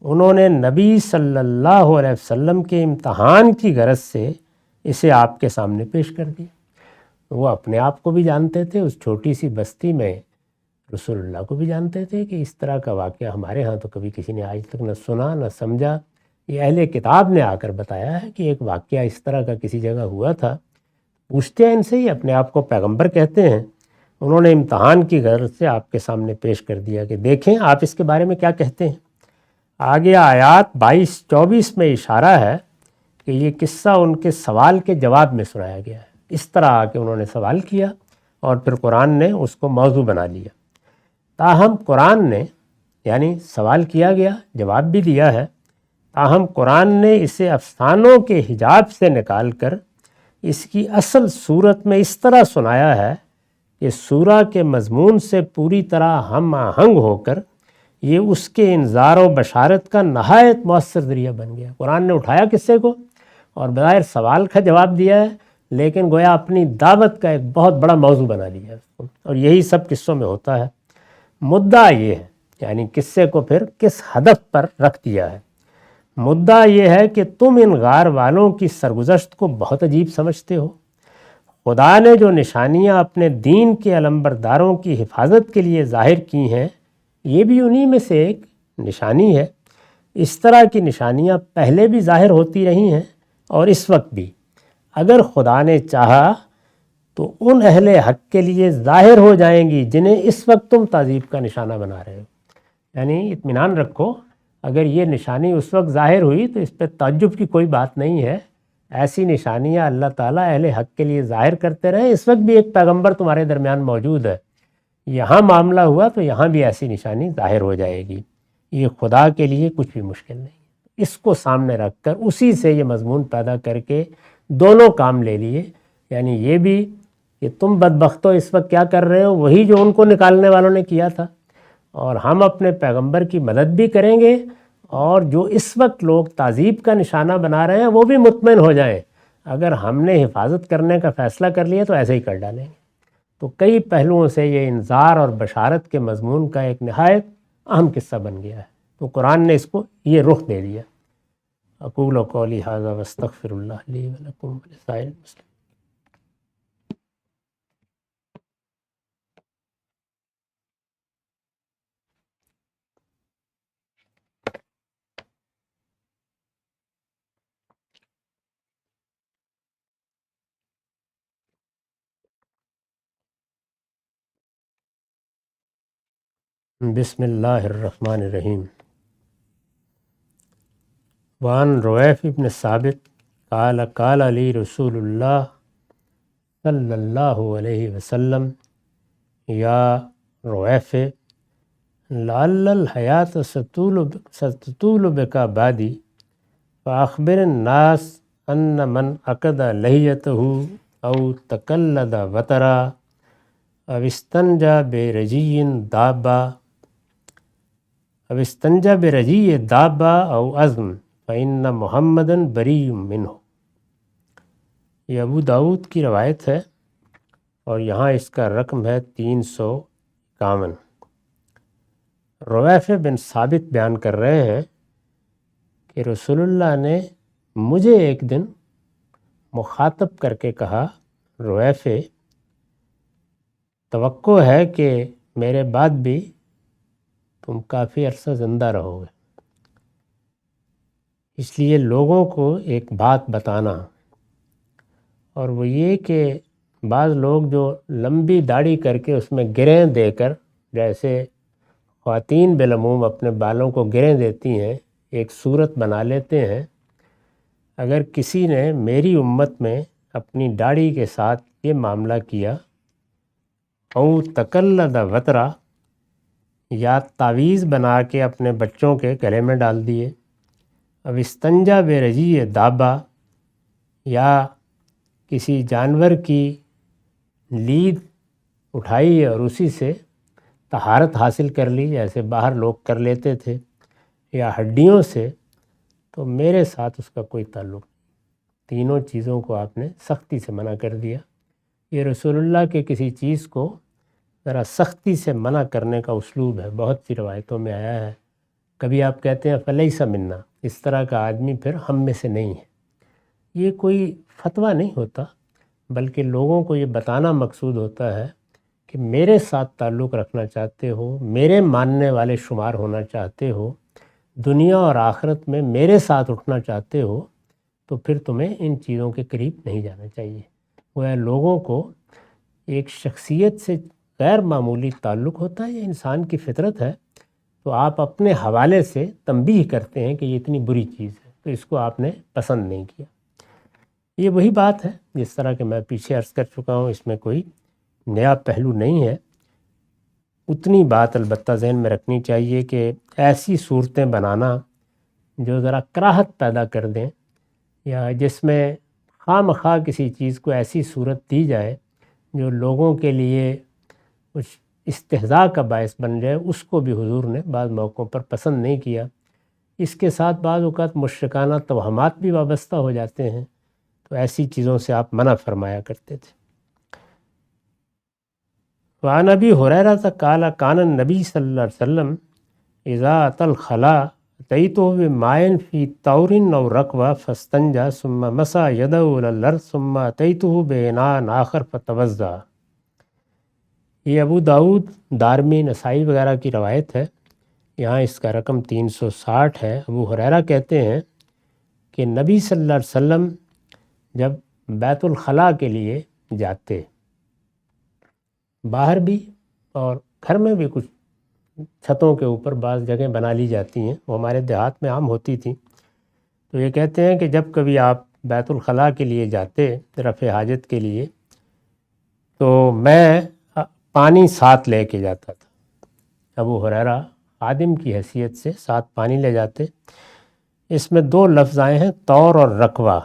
انہوں نے نبی صلی اللہ علیہ وسلم کے امتحان کی غرض سے اسے آپ کے سامنے پیش کر دیا۔ وہ اپنے آپ کو بھی جانتے تھے، اس چھوٹی سی بستی میں رسول اللہ کو بھی جانتے تھے کہ اس طرح کا واقعہ ہمارے ہاں تو کبھی کسی نے آج تک نہ سنا نہ سمجھا، یہ اہل کتاب نے آ کر بتایا ہے کہ ایک واقعہ اس طرح کا کسی جگہ ہوا تھا۔ پوچھتے ہیں ان سے ہی، اپنے آپ کو پیغمبر کہتے ہیں، انہوں نے امتحان کی غرض سے آپ کے سامنے پیش کر دیا کہ دیکھیں آپ اس کے بارے میں کیا کہتے ہیں۔ آگے آیات 22-24 میں اشارہ ہے کہ یہ قصہ ان کے سوال کے جواب میں سنایا گیا ہے۔ اس طرح آ کے انہوں نے سوال کیا اور پھر قرآن نے اس کو موضوع بنا لیا۔ تاہم قرآن نے، یعنی سوال کیا گیا، جواب بھی دیا ہے، تاہم قرآن نے اسے افسانوں کے حجاب سے نکال کر اس کی اصل صورت میں اس طرح سنایا ہے کہ سورہ کے مضمون سے پوری طرح ہم آہنگ ہو کر یہ اس کے انذار و بشارت کا نہایت مؤثر ذریعہ بن گیا۔ قرآن نے اٹھایا قصے کو اور بظاہر سوال کا جواب دیا ہے، لیکن گویا اپنی دعوت کا ایک بہت بڑا موضوع بنا لیا ہے اس کو، اور یہی سب قصوں میں ہوتا ہے۔ مدعا یہ ہے، یعنی قصے کو پھر کس ہدف پر رکھ دیا ہے۔ مدعا یہ ہے کہ تم ان غار والوں کی سرگزشت کو بہت عجیب سمجھتے ہو۔ خدا نے جو نشانیاں اپنے دین کے علمبرداروں کی حفاظت کے لیے ظاہر کی ہیں، یہ بھی انہی میں سے ایک نشانی ہے۔ اس طرح کی نشانیاں پہلے بھی ظاہر ہوتی رہی ہیں اور اس وقت بھی اگر خدا نے چاہا تو ان اہل حق کے لیے ظاہر ہو جائیں گی جنہیں اس وقت تم تعذیب کا نشانہ بنا رہے ہو. یعنی اطمینان رکھو، اگر یہ نشانی اس وقت ظاہر ہوئی تو اس پہ تعجب کی کوئی بات نہیں ہے. ایسی نشانیاں اللہ تعالیٰ اہل حق کے لیے ظاہر کرتے رہے. اس وقت بھی ایک پیغمبر تمہارے درمیان موجود ہے، یہاں معاملہ ہوا تو یہاں بھی ایسی نشانی ظاہر ہو جائے گی. یہ خدا کے لیے کچھ بھی مشکل نہیں. اس کو سامنے رکھ کر اسی سے یہ مضمون پیدا کر کے دونوں کام لے لیے. یعنی یہ بھی کہ تم بدبختو اس وقت کیا کر رہے ہو، وہی جو ان کو نکالنے والوں نے کیا تھا، اور ہم اپنے پیغمبر کی مدد بھی کریں گے، اور جو اس وقت لوگ تعذیب کا نشانہ بنا رہے ہیں وہ بھی مطمئن ہو جائیں. اگر ہم نے حفاظت کرنے کا فیصلہ کر لیا تو ایسے ہی کر ڈالیں گے. تو کئی پہلوؤں سے یہ انذار اور بشارت کے مضمون کا ایک نہایت اہم قصہ بن گیا ہے. تو قرآن نے اس کو یہ رخ دے دیا. اقول قولی ھذا واستغفر اللہ لی ولکم ولسائر المسلمین. بسم اللہ الرحمن الرحیم. وعن رویف ابن ثابت قال قال علی رسول اللہ صلی اللہ علیہ وسلم یا رویف لعل الحیات ستطول بک بعدی فاخبر الناس ان من عقد لحیتہ او تقلد وطرا او استنجا برجی دابا او عظم فإن محمدً بری منہ. یہ ابو داؤد کی روایت ہے اور یہاں اس کا رقم ہے 351. رویف بن ثابت بیان کر رہے ہیں کہ رسول اللہ نے مجھے ایک دن مخاطب کر کے کہا، رویف توقع ہے کہ میرے بعد بھی تم کافی عرصہ زندہ رہو گے، اس لیے لوگوں کو ایک بات بتانا، اور وہ یہ کہ بعض لوگ جو لمبی داڑھی کر کے اس میں گریں دے کر، جیسے خواتین بالعموم اپنے بالوں کو گریں دیتی ہیں، ایک صورت بنا لیتے ہیں، اگر کسی نے میری امت میں اپنی داڑھی کے ساتھ یہ معاملہ کیا، او تقلد وطرا، یا تعویذ بنا کے اپنے بچوں کے گلے میں ڈال دیے، اب استنجا برجی دابا، یا کسی جانور کی لید اٹھائی اور اسی سے طہارت حاصل کر لی جیسے باہر لوگ کر لیتے تھے، یا ہڈیوں سے، تو میرے ساتھ اس کا کوئی تعلق نہیں. تینوں چیزوں کو آپ نے سختی سے منع کر دیا. یہ رسول اللہ کے کسی چیز کو ذرا سختی سے منع کرنے کا اسلوب ہے. بہت سی روایتوں میں آیا ہے. کبھی آپ کہتے ہیں فلیس منا، اس طرح کا آدمی پھر ہم میں سے نہیں ہے. یہ کوئی فتویٰ نہیں ہوتا، بلکہ لوگوں کو یہ بتانا مقصود ہوتا ہے کہ میرے ساتھ تعلق رکھنا چاہتے ہو، میرے ماننے والے شمار ہونا چاہتے ہو، دنیا اور آخرت میں میرے ساتھ اٹھنا چاہتے ہو، تو پھر تمہیں ان چیزوں کے قریب نہیں جانا چاہیے. وہ لوگوں کو ایک شخصیت سے غیر معمولی تعلق ہوتا ہے، یہ انسان کی فطرت ہے، تو آپ اپنے حوالے سے تنبیہ کرتے ہیں کہ یہ اتنی بری چیز ہے، تو اس کو آپ نے پسند نہیں کیا. یہ وہی بات ہے جس طرح کہ میں پیچھے عرض کر چکا ہوں، اس میں کوئی نیا پہلو نہیں ہے. اتنی بات البتہ ذہن میں رکھنی چاہیے کہ ایسی صورتیں بنانا جو ذرا کراہت پیدا کر دیں، یا جس میں خواہ مخواہ کسی چیز کو ایسی صورت دی جائے جو لوگوں کے لیے کچھ استہزاء کا باعث بن جائے، اس کو بھی حضور نے بعض موقعوں پر پسند نہیں کیا. اس کے ساتھ بعض اوقات مشرکانہ توہمات بھی وابستہ ہو جاتے ہیں، تو ایسی چیزوں سے آپ منع فرمایا کرتے تھے. وعن ابی ہریرہ قال کان النبی صلی اللہ علیہ وسلم اذا اتى الخلاء اتیتہ بماء فی طور او رکوہ فاستنجى ثم مسح یدہ الی الارض ثم اتیتہ باناء آخر فتوضأ. یہ ابو داؤد، دارمی، نسائی وغیرہ کی روایت ہے. یہاں اس کا رقم 360 ہے. ابو ہریرہ کہتے ہیں کہ نبی صلی اللہ علیہ وسلم جب بیت الخلاء کے لیے جاتے، باہر بھی اور گھر میں بھی کچھ چھتوں کے اوپر بعض جگہیں بنا لی جاتی ہیں، وہ ہمارے دیہات میں عام ہوتی تھیں، تو یہ کہتے ہیں کہ جب کبھی آپ بیت الخلاء کے لیے جاتے رفع حاجت کے لیے، تو میں پانی ساتھ لے کے جاتا تھا۔ ابو ہریرہ خادم کی حیثیت سے ساتھ پانی لے جاتے۔ اس میں 2 لفظ آئے ہیں، طور اور رکوہ۔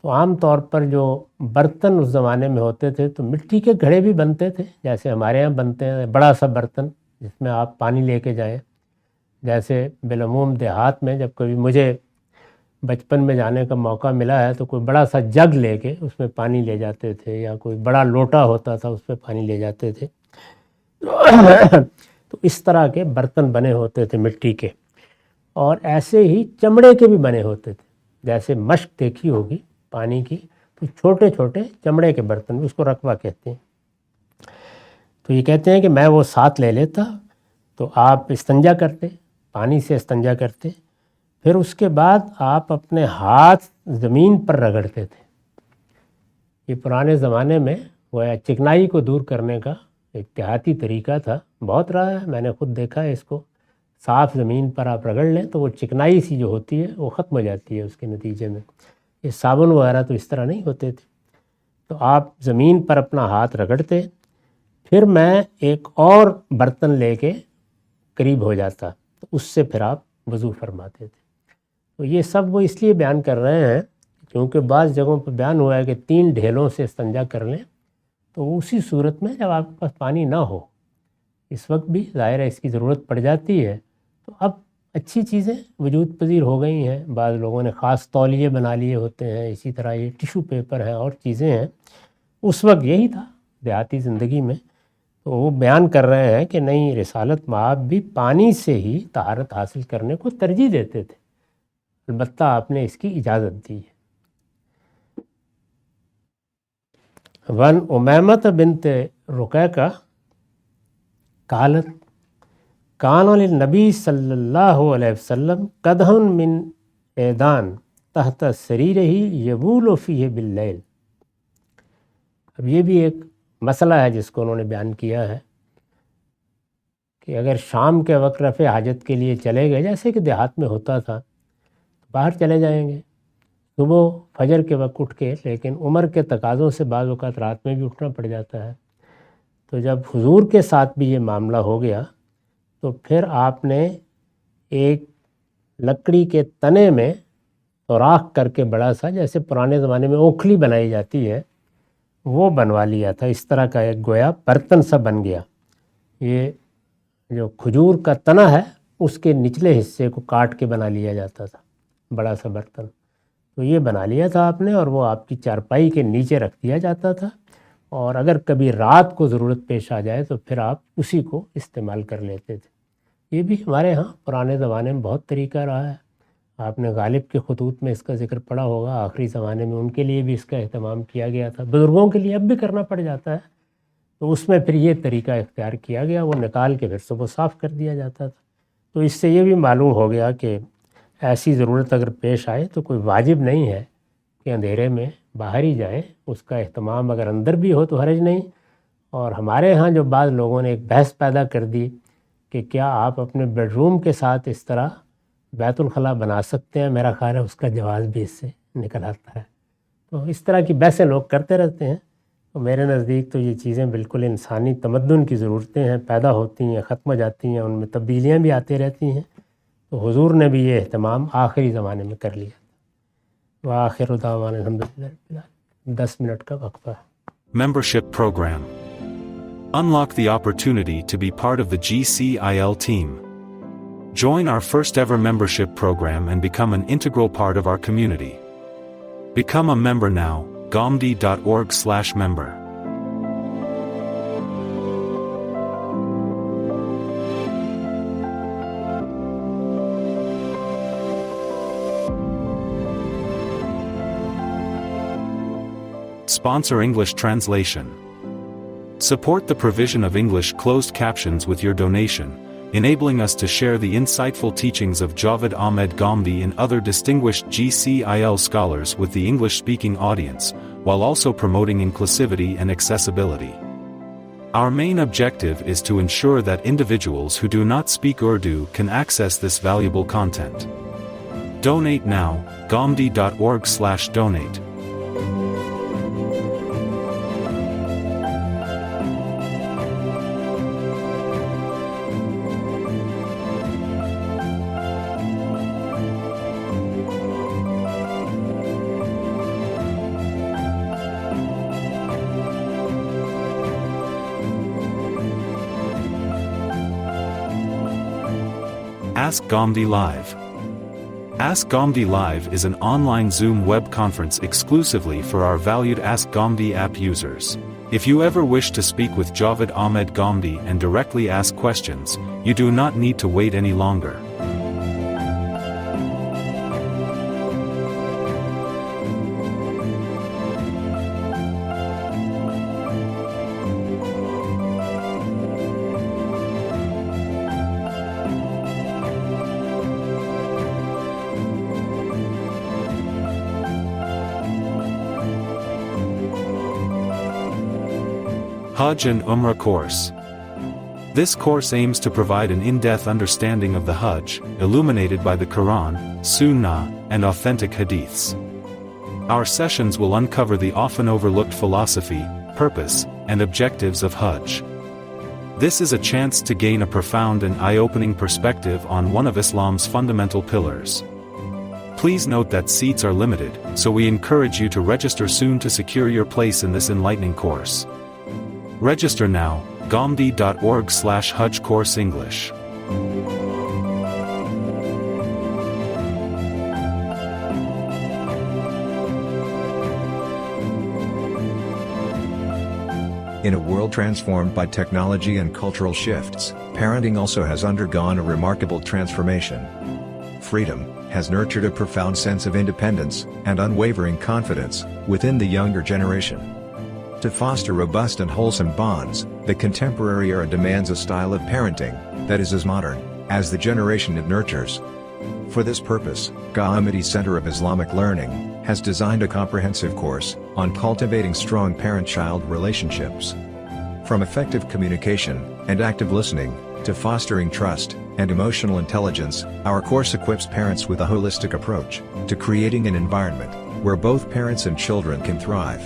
تو عام طور پر جو برتن اس زمانے میں ہوتے تھے تو مٹی کے گھڑے بھی بنتے تھے، جیسے ہمارے ہاں بنتے ہیں، بڑا سا برتن جس میں آپ پانی لے کے جائیں۔ جیسے بالعموم دیہات میں جب کبھی مجھے بچپن میں جانے کا موقع ملا ہے تو کوئی بڑا سا جگ لے کے اس میں پانی لے جاتے تھے، یا کوئی بڑا لوٹا ہوتا تھا اس میں پانی لے جاتے تھے۔ تو اس طرح کے برتن بنے ہوتے تھے مٹی کے، اور ایسے ہی چمڑے کے بھی بنے ہوتے تھے، جیسے مشق دیکھی ہوگی پانی کی، تو چھوٹے چھوٹے چمڑے کے برتن، اس کو رکوہ کہتے ہیں۔ تو یہ کہتے ہیں کہ میں وہ ساتھ لے لیتا، تو آپ استنجا کرتے، پانی سے استنجا کرتے، پھر اس کے بعد آپ اپنے ہاتھ زمین پر رگڑتے تھے۔ یہ پرانے زمانے میں وہ چکنائی کو دور کرنے کا ایک دیہاتی طریقہ تھا، بہت رہا ہے، میں نے خود دیکھا ہے اس کو۔ صاف زمین پر آپ رگڑ لیں تو وہ چکنائی سی جو ہوتی ہے وہ ختم ہو جاتی ہے اس کے نتیجے میں۔ یہ صابن وغیرہ تو اس طرح نہیں ہوتے تھے۔ تو آپ زمین پر اپنا ہاتھ رگڑتے، پھر میں ایک اور برتن لے کے قریب ہو جاتا، تو اس سے پھر آپ وضو فرماتے تھے۔ تو یہ سب وہ اس لیے بیان کر رہے ہیں کیونکہ بعض جگہوں پہ بیان ہوا ہے کہ 3 ڈھیلوں سے استنجا کر لیں، تو اسی صورت میں جب آپ کے پاس پانی نہ ہو، اس وقت بھی ظاہر ہے اس کی ضرورت پڑ جاتی ہے، تو اب اچھی چیزیں وجود پذیر ہو گئی ہیں۔ بعض لوگوں نے خاص تولیے بنا لیے ہوتے ہیں، اسی طرح یہ ٹیشو پیپر ہیں اور چیزیں ہیں۔ اس وقت یہی تھا دیہاتی زندگی میں، تو وہ بیان کر رہے ہیں کہ نہیں، رسالت مآب بھی پانی سے ہی طہارت حاصل کرنے کو ترجیح دیتے تھے، البتہ آپ نے اس کی اجازت دی ہے۔ وَعَنْ أُمَامَةَ بِنْتِ رُقَیقَہ قالت کان للنبی صلی اللہ علیہ وسلم قدح من عیدان تحت سریرہ یبول فیہ باللیل۔ اب یہ بھی ایک مسئلہ ہے جس کو انہوں نے بیان کیا ہے کہ اگر شام کے وقت رفع حاجت کے لیے چلے گئے، جیسے کہ دیہات میں ہوتا تھا، باہر چلے جائیں گے صبح فجر کے وقت اٹھ کے، لیکن عمر کے تقاضوں سے بعض اوقات رات میں بھی اٹھنا پڑ جاتا ہے، تو جب حضور کے ساتھ بھی یہ معاملہ ہو گیا تو پھر آپ نے ایک لکڑی کے تنے میں سوراخ کر کے بڑا سا، جیسے پرانے زمانے میں اوکھلی بنائی جاتی ہے، وہ بنوا لیا تھا۔ اس طرح کا ایک گویا برتن سا بن گیا۔ یہ جو کھجور کا تنا ہے اس کے نچلے حصے کو کاٹ کے بنا لیا جاتا تھا، بڑا سا برتن، تو یہ بنا لیا تھا آپ نے، اور وہ آپ کی چارپائی کے نیچے رکھ دیا جاتا تھا، اور اگر کبھی رات کو ضرورت پیش آ جائے تو پھر آپ اسی کو استعمال کر لیتے تھے۔ یہ بھی ہمارے ہاں پرانے زمانے میں بہت طریقہ رہا ہے۔ آپ نے غالب کے خطوط میں اس کا ذکر پڑھا ہوگا، آخری زمانے میں ان کے لیے بھی اس کا اہتمام کیا گیا تھا، بزرگوں کے لیے اب بھی کرنا پڑ جاتا ہے، تو اس میں پھر یہ طریقہ اختیار کیا گیا، وہ نکال کے پھر صبح صاف کر دیا جاتا تھا۔ تو اس سے یہ بھی معلوم ہو گیا کہ ایسی ضرورت اگر پیش آئے تو کوئی واجب نہیں ہے کہ اندھیرے میں باہر ہی جائیں، اس کا اہتمام اگر اندر بھی ہو تو حرج نہیں۔ اور ہمارے ہاں جو بعض لوگوں نے ایک بحث پیدا کر دی کہ کیا آپ اپنے بیڈ روم کے ساتھ اس طرح بیت الخلاء بنا سکتے ہیں، میرا خیال ہے اس کا جواز بھی اس سے نکل آتا ہے۔ تو اس طرح کی بحثیں لوگ کرتے رہتے ہیں، تو میرے نزدیک تو یہ چیزیں بالکل انسانی تمدن کی ضرورتیں ہیں، پیدا ہوتی ہیں، ختم ہو جاتی ہیں، ان میں تبدیلیاں بھی آتی رہتی ہیں، تو حضور نے بھی یہ اہتمام آخری زمانے میں کر لیا۔ وآخر دعوانا الحمدللہ رب العالمین۔ 10 منٹ کا وقفہ ہے۔ Membership Program. Unlock the opportunity to be part of the GCIL team. Join our first ever membership program and become an integral part of our community. Become a member now, gomdi.org/member. Sponsor English translation. Support the provision of English closed captions with your donation. enabling us to share the insightful teachings of Javed Ahmed Ghamdi and other distinguished GCIL scholars with the English-speaking audience, while also promoting inclusivity and accessibility. Our main objective is to ensure that individuals who do not speak Urdu can access this valuable content. Donate now, ghamdi.org/donate. Ask Ghamdi Live. Ask Ghamdi Live is an online Zoom web conference exclusively for our valued Ask Ghamdi app users. If you ever wish to speak with Javed Ahmed Ghamdi and directly ask questions, you do not need to wait any longer. Hajj and Umrah course. This course aims to provide an in-depth understanding of the Hajj, illuminated by the Quran, Sunnah, and authentic hadiths. Our sessions will uncover the often overlooked philosophy, purpose, and objectives of Hajj. This is a chance to gain a profound and eye-opening perspective on one of Islam's fundamental pillars. Please note that seats are limited, so we encourage you to register soon to secure your place in this enlightening course. Register now, ghamdi.org/Hajj Course English. In a world transformed by technology and cultural shifts, parenting also has undergone a remarkable transformation. Freedom has nurtured a profound sense of independence and unwavering confidence within the younger generation. To foster robust and wholesome bonds, the contemporary era demands a style of parenting that is as modern as the generation it nurtures. For this purpose, Ghamdi Center of Islamic Learning has designed a comprehensive course on cultivating strong parent-child relationships. From effective communication and active listening to fostering trust and emotional intelligence, our course equips parents with a holistic approach to creating an environment where both parents and children can thrive.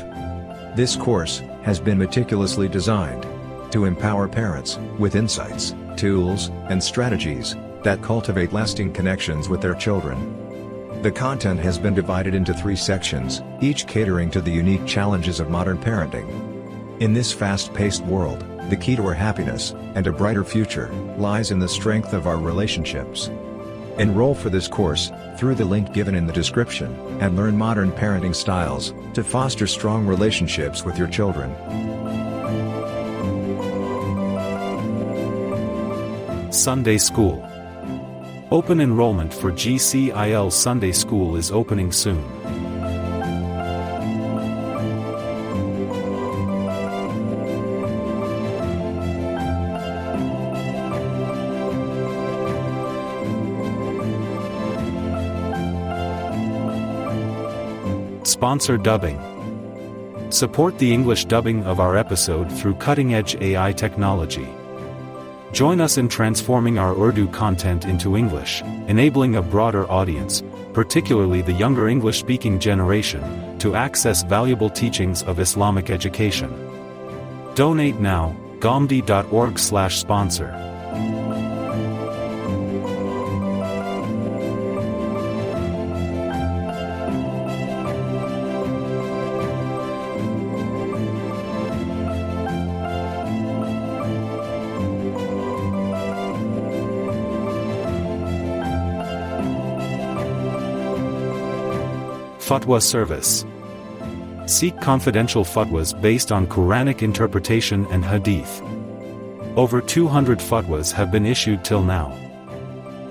This course has been meticulously designed to empower parents with insights, tools, and strategies that cultivate lasting connections with their children. The content has been divided into 3 sections, each catering to the unique challenges of modern parenting. In this fast-paced world, the key to our happiness and a brighter future lies in the strength of our relationships. Enroll for this course through the link given in the description and learn modern parenting styles to foster strong relationships with your children. Sunday School. Open enrollment for GCIL Sunday School is opening soon. Sponsor dubbing. Support the English dubbing of our episode through cutting-edge AI technology. Join us in transforming our Urdu content into English, enabling a broader audience, particularly the younger English-speaking generation, to access valuable teachings of Islamic education. Donate now, ghamdi.org/sponsor. Fatwa Service. Seek confidential fatwas based on Quranic interpretation and hadith. Over 200 fatwas have been issued till now.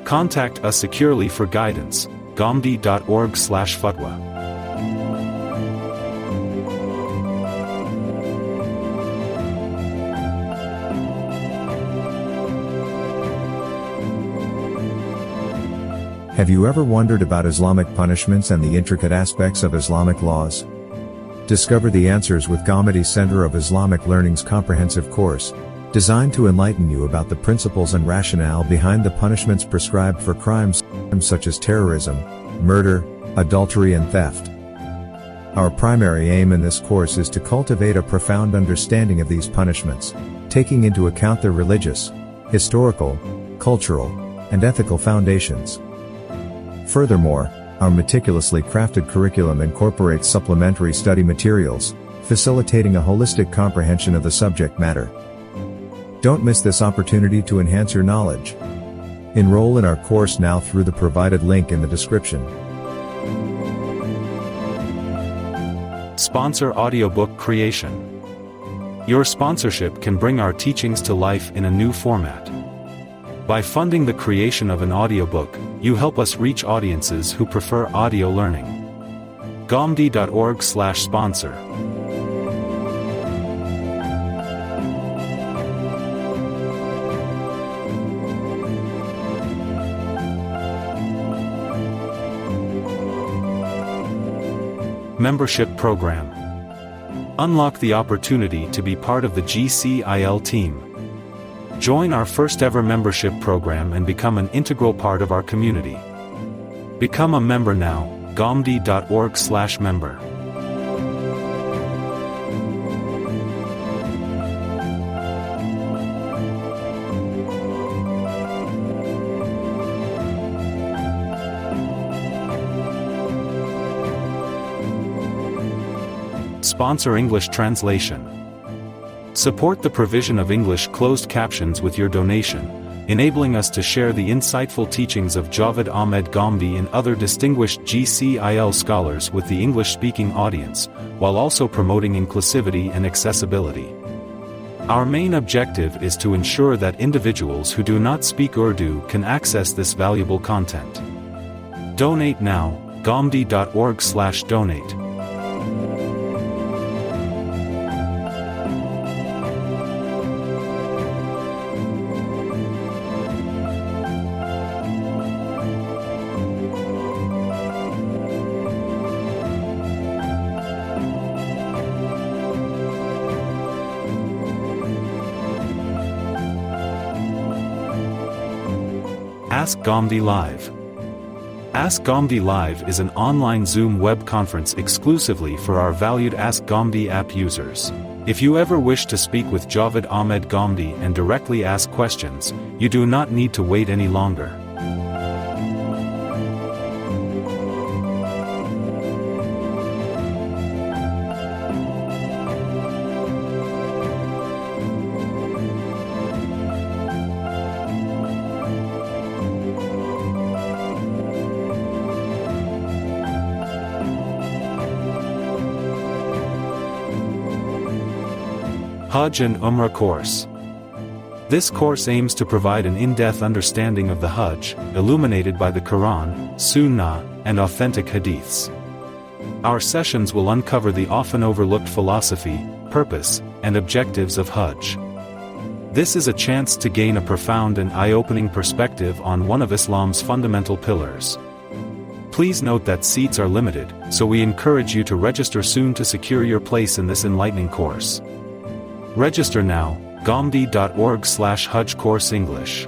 Contact us securely for guidance, ghamdi.org/fatwa. Have you ever wondered about Islamic punishments and the intricate aspects of Islamic laws? Discover the answers with Ghamidi Center of Islamic Learning's comprehensive course, designed to enlighten you about the principles and rationale behind the punishments prescribed for crimes such as terrorism, murder, adultery and theft. Our primary aim in this course is to cultivate a profound understanding of these punishments, taking into account their religious, historical, cultural, and ethical foundations. Furthermore, our meticulously crafted curriculum incorporates supplementary study materials, facilitating a holistic comprehension of the subject matter. Don't miss this opportunity to enhance your knowledge. Enroll in our course now through the provided link in the description. Sponsor audiobook creation. Your sponsorship can bring our teachings to life in a new format. By funding the creation of an audiobook, you help us reach audiences who prefer audio learning. Ghamidi.org/sponsor. Membership Program. Unlock the opportunity to be part of the GCIL team. Join our first ever membership program and become an integral part of our community. Become a member now, ghamidi.org/member. Sponsor English translation. Support the provision of English closed captions with your donation, enabling us to share the insightful teachings of Javed Ahmed Ghamidi and other distinguished GCIL scholars with the English-speaking audience, while also promoting inclusivity and accessibility. Our main objective is to ensure that individuals who do not speak Urdu can access this valuable content. Donate now, ghamidi.org/donate. Ask Ghamidi Live. Ask Ghamidi Live is an online Zoom web conference exclusively for our valued Ask Ghamidi app users. If you ever wish to speak with Javed Ahmed Ghamidi and directly ask questions, you do not need to wait any longer. Hajj and Umrah course. This course aims to provide an in-depth understanding of the Hajj, illuminated by the Quran, Sunnah, and authentic hadiths. Our sessions will uncover the often overlooked philosophy, purpose, and objectives of Hajj. This is a chance to gain a profound and eye-opening perspective on one of Islam's fundamental pillars. Please note that seats are limited, so we encourage you to register soon to secure your place in this enlightening course. Register now, ghamidi.org/Hajj course English.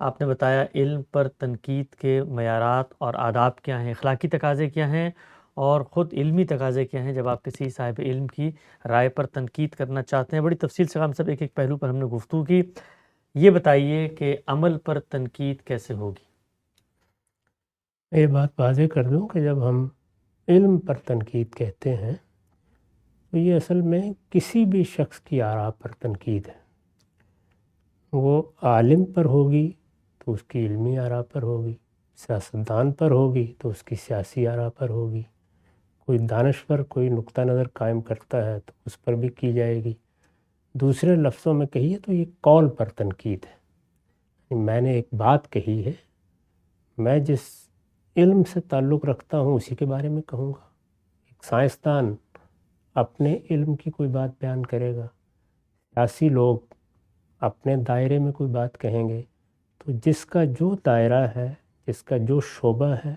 آپ نے بتایا علم پر تنقید کے معیارات اور آداب کیا ہیں، اخلاقی تقاضے کیا ہیں اور خود علمی تقاضے کیا ہیں جب آپ کسی صاحب علم کی رائے پر تنقید کرنا چاہتے ہیں۔ بڑی تفصیل سے ہم سب ایک ایک پہلو پر ہم نے گفتگو کی۔ یہ بتائیے کہ عمل پر تنقید کیسے ہوگی؟ یہ بات واضح کر دوں کہ جب ہم علم پر تنقید کہتے ہیں تو یہ اصل میں کسی بھی شخص کی آراء پر تنقید ہے۔ وہ عالم پر ہوگی تو اس کی علمی آراء پر ہوگی، سیاستدان پر ہوگی تو اس کی سیاسی آراء پر ہوگی، کوئی دانشور کوئی نقطہ نظر قائم کرتا ہے تو اس پر بھی کی جائے گی۔ دوسرے لفظوں میں کہیے تو یہ قول پر تنقید ہے۔ میں نے ایک بات کہی ہے، میں جس علم سے تعلق رکھتا ہوں اسی کے بارے میں کہوں گا۔ ایک سائنسدان اپنے علم کی کوئی بات بیان کرے گا، سیاسی لوگ اپنے دائرے میں کوئی بات کہیں گے، تو جس کا جو دائرہ ہے، جس کا جو شعبہ ہے،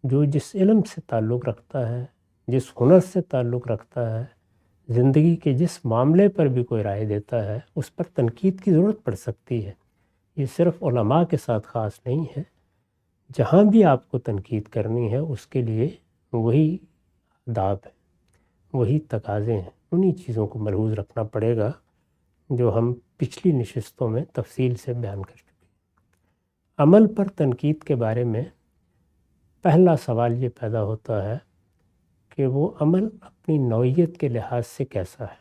جو جس علم سے تعلق رکھتا ہے، جس ہنر سے تعلق رکھتا ہے، زندگی کے جس معاملے پر بھی کوئی رائے دیتا ہے، اس پر تنقید کی ضرورت پڑ سکتی ہے۔ یہ صرف علماء کے ساتھ خاص نہیں ہے، جہاں بھی آپ کو تنقید کرنی ہے اس کے لیے وہی آداب ہے، وہی تقاضے ہیں، انہی چیزوں کو ملحوظ رکھنا پڑے گا جو ہم پچھلی نشستوں میں تفصیل سے بیان کر چکے ہیں۔ عمل پر تنقید کے بارے میں پہلا سوال یہ پیدا ہوتا ہے کہ وہ عمل اپنی نوعیت کے لحاظ سے کیسا ہے؟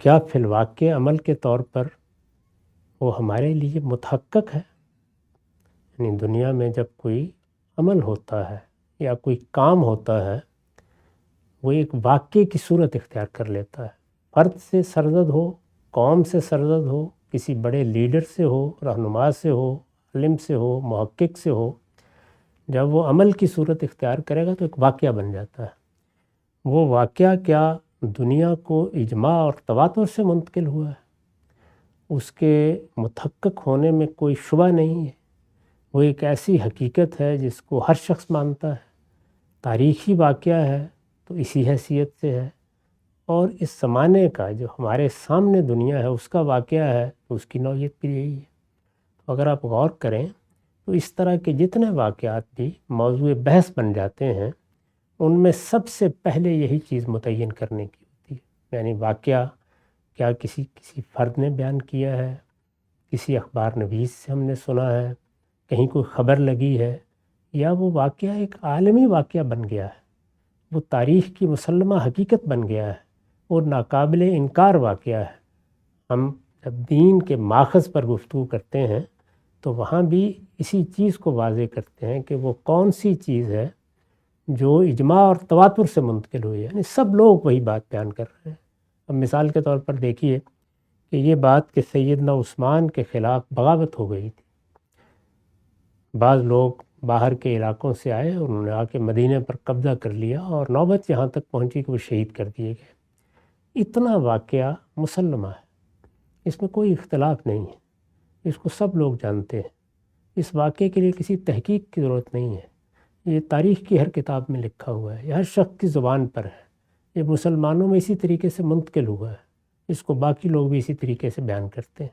کیا فی الواقع عمل کے طور پر وہ ہمارے لیے متحقق ہے؟ یعنی دنیا میں جب کوئی عمل ہوتا ہے یا کوئی کام ہوتا ہے وہ ایک واقعے کی صورت اختیار کر لیتا ہے، فرد سے سرزد ہو، قوم سے سرزد ہو، کسی بڑے لیڈر سے ہو، رہنما سے ہو، عالم سے ہو، محقق سے ہو، جب وہ عمل کی صورت اختیار کرے گا تو ایک واقعہ بن جاتا ہے۔ وہ واقعہ کیا دنیا کو اجماع اور تواتر سے منتقل ہوا ہے، اس کے متحقق ہونے میں کوئی شبہ نہیں ہے، وہ ایک ایسی حقیقت ہے جس کو ہر شخص مانتا ہے، تاریخی واقعہ ہے تو اسی حیثیت سے ہے، اور اس زمانے کا جو ہمارے سامنے دنیا ہے اس کا واقعہ ہے تو اس کی نوعیت بھی یہی ہے۔ تو اگر آپ غور کریں تو اس طرح کے جتنے واقعات بھی موضوع بحث بن جاتے ہیں ان میں سب سے پہلے یہی چیز متعین کرنے کی ہوتی ہے، یعنی واقعہ کیا کسی فرد نے بیان کیا ہے، کسی اخبار نویس سے ہم نے سنا ہے، کہیں کوئی خبر لگی ہے، یا وہ واقعہ ایک عالمی واقعہ بن گیا ہے، وہ تاریخ کی مسلمہ حقیقت بن گیا ہے اور ناقابل انکار واقعہ ہے۔ ہم جب دین کے ماخذ پر گفتگو کرتے ہیں تو وہاں بھی اسی چیز کو واضح کرتے ہیں کہ وہ کون سی چیز ہے جو اجماع اور تواتر سے منتقل ہوئی ہے، یعنی سب لوگ وہی بات بیان کر رہے ہیں۔ اب مثال کے طور پر دیکھیے کہ یہ بات کہ سیدنا عثمان کے خلاف بغاوت ہو گئی تھی، بعض لوگ باہر کے علاقوں سے آئے اور انہوں نے آ کے مدینہ پر قبضہ کر لیا اور نوبت یہاں تک پہنچی کہ وہ شہید کر دیے گئے۔ اتنا واقعہ مسلمہ ہے، اس میں کوئی اختلاف نہیں ہے، اس کو سب لوگ جانتے ہیں، اس واقعے کے لیے کسی تحقیق کی ضرورت نہیں ہے، یہ تاریخ کی ہر کتاب میں لکھا ہوا ہے، یہ ہر شخص کی زبان پر ہے، یہ مسلمانوں میں اسی طریقے سے منتقل ہوا ہے، اس کو باقی لوگ بھی اسی طریقے سے بیان کرتے ہیں۔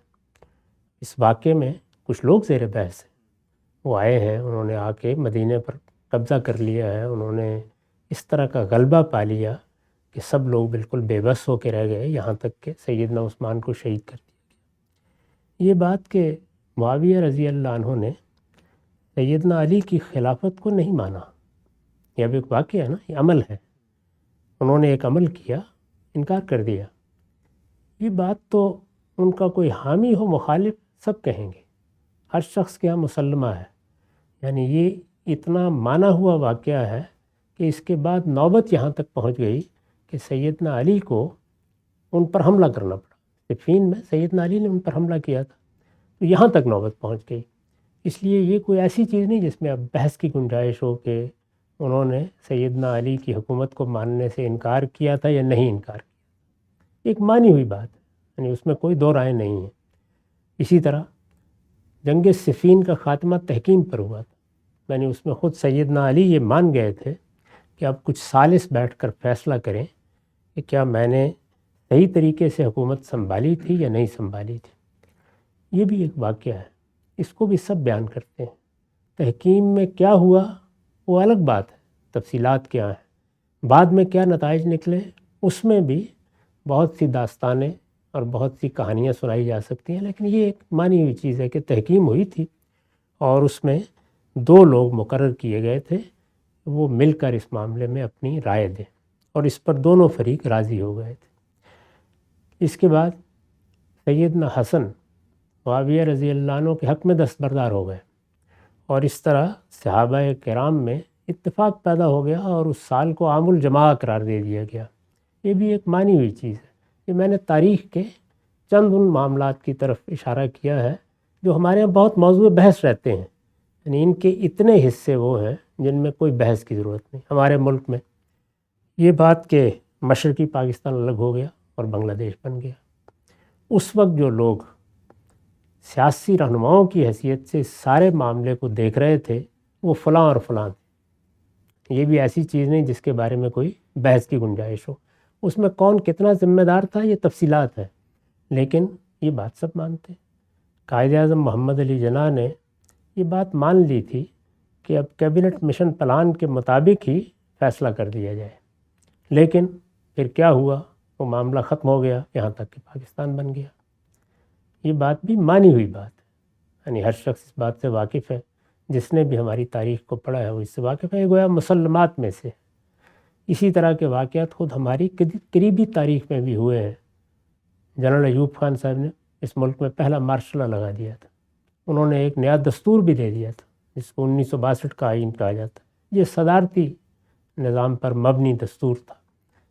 اس واقعے میں کچھ لوگ زیر بحث ہیں، وہ آئے ہیں، انہوں نے آ کے مدینہ پر قبضہ کر لیا ہے، انہوں نے اس طرح کا غلبہ پا لیا کہ سب لوگ بالکل بے بس ہو کے رہ گئے، یہاں تک کہ سیدنا عثمان کو شہید کر دیا گیا۔ یہ بات کہ معاویہ رضی اللہ عنہ نے سیدنا علی کی خلافت کو نہیں مانا، یہ اب ایک واقعہ ہے نا، یہ عمل ہے، انہوں نے ایک عمل کیا، انکار کر دیا، یہ بات تو ان کا کوئی حامی ہو مخالف سب کہیں گے، ہر شخص کے یہاں مسلمہ ہے، یعنی یہ اتنا مانا ہوا واقعہ ہے کہ اس کے بعد نوبت یہاں تک پہنچ گئی کہ سیدنا علی کو ان پر حملہ کرنا پڑا۔ صفین میں سیدنا علی نے ان پر حملہ کیا تھا، تو یہاں تک نوبت پہنچ گئی۔ اس لیے یہ کوئی ایسی چیز نہیں جس میں اب بحث کی گنجائش ہو کہ انہوں نے سیدنا علی کی حکومت کو ماننے سے انکار کیا تھا یا نہیں انکار کیا، ایک مانی ہوئی بات ہے، یعنی اس میں کوئی دو رائے نہیں ہے۔ اسی طرح جنگ صفین کا خاتمہ تحکیم پر ہوا تھا، یعنی اس میں خود سیدنا علی یہ مان گئے تھے کہ اب کچھ ثالث بیٹھ کر فیصلہ کریں کہ کیا میں نے صحیح طریقے سے حکومت سنبھالی تھی یا نہیں سنبھالی تھی۔ یہ بھی ایک واقعہ ہے، اس کو بھی سب بیان کرتے ہیں۔ تحکیم میں کیا ہوا وہ الگ بات ہے، تفصیلات کیا ہیں، بعد میں کیا نتائج نکلے اس میں بھی بہت سی داستانیں اور بہت سی کہانیاں سنائی جا سکتی ہیں، لیکن یہ ایک مانی ہوئی چیز ہے کہ تحکیم ہوئی تھی اور اس میں 2 لوگ مقرر کیے گئے تھے، وہ مل کر اس معاملے میں اپنی رائے دیں اور اس پر دونوں فریق راضی ہو گئے تھے۔ اس کے بعد سیدنا حسن معاویہ رضی اللہ عنہ کے حق میں دستبردار ہو گئے اور اس طرح صحابہ کرام میں اتفاق پیدا ہو گیا اور اس سال کو عام الجماع قرار دے دیا گیا۔ یہ بھی ایک مانی ہوئی چیز ہے۔ یہ میں نے تاریخ کے چند ان معاملات کی طرف اشارہ کیا ہے جو ہمارے یہاں بہت موضوع بحث رہتے ہیں، یعنی ان کے اتنے حصے وہ ہیں جن میں کوئی بحث کی ضرورت نہیں۔ ہمارے ملک میں یہ بات کہ مشرقی پاکستان الگ ہو گیا اور بنگلہ دیش بن گیا، اس وقت جو لوگ سیاسی رہنماؤں کی حیثیت سے سارے معاملے کو دیکھ رہے تھے وہ فلاں اور فلاں تھے۔ یہ بھی ایسی چیز نہیں جس کے بارے میں کوئی بحث کی گنجائش ہو، اس میں کون کتنا ذمہ دار تھا یہ تفصیلات ہیں، لیکن یہ بات سب مانتے ہیں۔ قائد اعظم محمد علی جناح نے یہ بات مان لی تھی کہ اب کیبنٹ مشن پلان کے مطابق ہی فیصلہ کر دیا جائے، لیکن پھر کیا ہوا، وہ معاملہ ختم ہو گیا، یہاں تک کہ پاکستان بن گیا۔ یہ بات بھی مانی ہوئی بات ہے، یعنی ہر شخص اس بات سے واقف ہے، جس نے بھی ہماری تاریخ کو پڑھا ہے وہ اس سے واقف ہے، یہ گویا مسلمات میں سے۔ اسی طرح کے واقعات خود ہماری قریبی تاریخ میں بھی ہوئے ہیں۔ جنرل ایوب خان صاحب نے اس ملک میں پہلا مارشل لا لگا دیا تھا، انہوں نے ایک نیا دستور بھی دے دیا تھا جس کو 1962 کا آئین کہا جاتا ہے۔ یہ صدارتی نظام پر مبنی دستور تھا،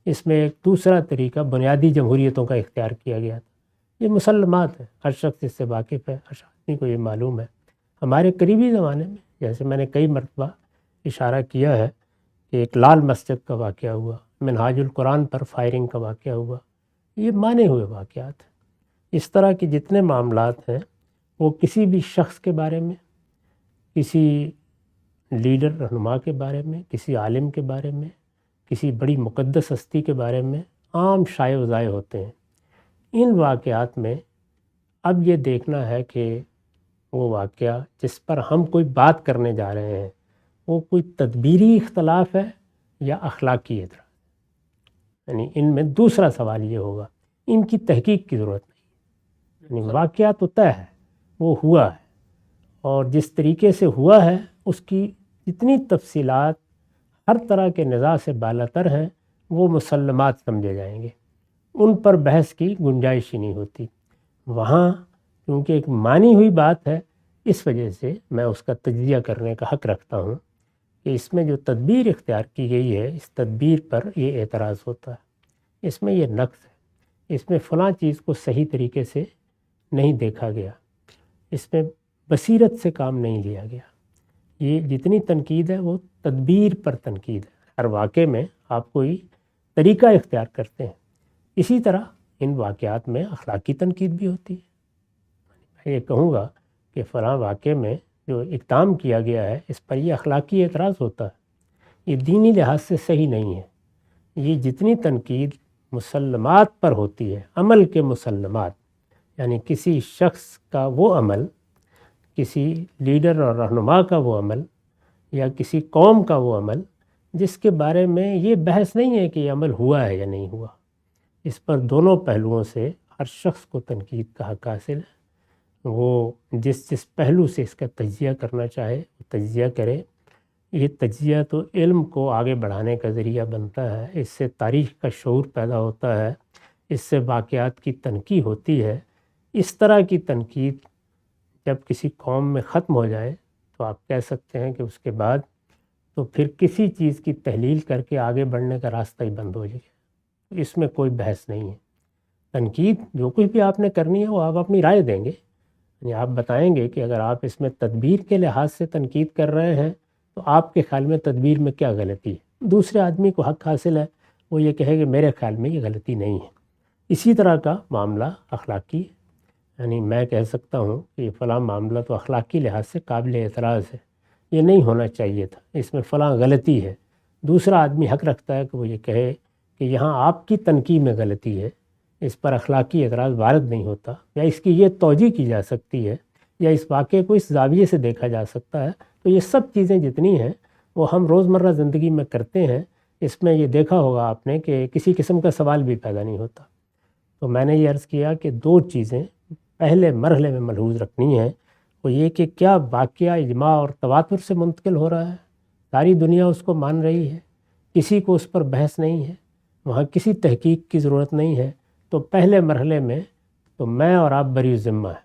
اس میں ایک دوسرا طریقہ بنیادی جمہوریتوں کا اختیار کیا گیا تھا۔ یہ مسلمات ہیں، ہر شخص اس سے واقف ہے، ہر آدمی کو یہ معلوم ہے۔ ہمارے قریبی زمانے میں جیسے میں نے کئی مرتبہ اشارہ کیا ہے کہ ایک لال مسجد کا واقعہ ہوا، منہاج القرآن پر فائرنگ کا واقعہ ہوا، یہ مانے ہوئے واقعات ہیں۔ اس طرح کے جتنے معاملات ہیں وہ کسی بھی شخص کے بارے میں، کسی لیڈر رہنما کے بارے میں، کسی عالم کے بارے میں، کسی بڑی مقدس ہستی کے بارے میں عام شائع و ذائع ہوتے ہیں۔ ان واقعات میں اب یہ دیکھنا ہے کہ وہ واقعہ جس پر ہم کوئی بات کرنے جا رہے ہیں وہ کوئی تدبیری اختلاف ہے یا اخلاقی اعتراض، یعنی ان میں دوسرا سوال یہ ہوگا، ان کی تحقیق کی ضرورت نہیں، یعنی واقعہ تو طے ہے، وہ ہوا ہے اور جس طریقے سے ہوا ہے اس کی جتنی تفصیلات ہر طرح کے نزاع سے بالاتر ہیں وہ مسلمات سمجھے جائیں گے، ان پر بحث کی گنجائش ہی نہیں ہوتی۔ وہاں کیونکہ ایک مانی ہوئی بات ہے، اس وجہ سے میں اس کا تجزیہ کرنے کا حق رکھتا ہوں کہ اس میں جو تدبیر اختیار کی گئی ہے اس تدبیر پر یہ اعتراض ہوتا ہے، اس میں یہ نقص ہے، اس میں فلاں چیز کو صحیح طریقے سے نہیں دیکھا گیا، اس میں بصیرت سے کام نہیں لیا گیا۔ یہ جتنی تنقید ہے وہ تدبیر پر تنقید ہے، ہر واقعے میں آپ کوئی طریقہ اختیار کرتے ہیں۔ اسی طرح ان واقعات میں اخلاقی تنقید بھی ہوتی ہے۔ میں یہ کہوں گا کہ فلاں واقعے میں جو اقدام کیا گیا ہے اس پر یہ اخلاقی اعتراض ہوتا ہے، یہ دینی لحاظ سے صحیح نہیں ہے۔ یہ جتنی تنقید مسلمات پر ہوتی ہے، عمل کے مسلمات، یعنی کسی شخص کا وہ عمل، کسی لیڈر اور رہنما کا وہ عمل یا کسی قوم کا وہ عمل جس کے بارے میں یہ بحث نہیں ہے کہ یہ عمل ہوا ہے یا نہیں ہوا، اس پر دونوں پہلوؤں سے ہر شخص کو تنقید کا حق حاصل ہے۔ وہ جس پہلو سے اس کا تجزیہ کرنا چاہے وہ تجزیہ کرے۔ یہ تجزیہ تو علم کو آگے بڑھانے کا ذریعہ بنتا ہے، اس سے تاریخ کا شعور پیدا ہوتا ہے، اس سے واقعات کی تنقید ہوتی ہے۔ اس طرح کی تنقید جب کسی قوم میں ختم ہو جائے تو آپ کہہ سکتے ہیں کہ اس کے بعد تو پھر کسی چیز کی تحلیل کر کے آگے بڑھنے کا راستہ ہی بند ہو جائے، اس میں کوئی بحث نہیں ہے۔ تنقید جو کچھ بھی آپ نے کرنی ہے وہ آپ اپنی رائے دیں گے، یعنی آپ بتائیں گے کہ اگر آپ اس میں تدبیر کے لحاظ سے تنقید کر رہے ہیں تو آپ کے خیال میں تدبیر میں کیا غلطی ہے۔ دوسرے آدمی کو حق حاصل ہے وہ یہ کہے کہ میرے خیال میں یہ غلطی نہیں ہے۔ اسی طرح کا معاملہ اخلاقی، یعنی میں کہہ سکتا ہوں کہ یہ فلاں معاملہ تو اخلاقی لحاظ سے قابل اعتراض ہے، یہ نہیں ہونا چاہیے تھا، اس میں فلاں غلطی ہے۔ دوسرا آدمی حق رکھتا ہے کہ وہ یہ کہے کہ یہاں آپ کی تنقید میں غلطی ہے، اس پر اخلاقی اعتراض وارد نہیں ہوتا، یا اس کی یہ توجہ کی جا سکتی ہے، یا اس واقعے کو اس زاویے سے دیکھا جا سکتا ہے، تو یہ سب چیزیں جتنی ہیں وہ ہم روزمرہ زندگی میں کرتے ہیں، اس میں یہ دیکھا ہوگا آپ نے کہ کسی قسم کا سوال بھی پیدا نہیں ہوتا۔ تو میں نے یہ عرض کیا کہ دو چیزیں پہلے مرحلے میں ملحوظ رکھنی ہیں، وہ یہ کہ کیا واقعہ اجماع اور تواتر سے منتقل ہو رہا ہے، ساری دنیا اس کو مان رہی ہے، کسی کو اس پر بحث نہیں ہے، وہاں کسی تحقیق کی ضرورت نہیں ہے، تو پہلے مرحلے میں تو میں اور آپ بری ذمہ ہیں،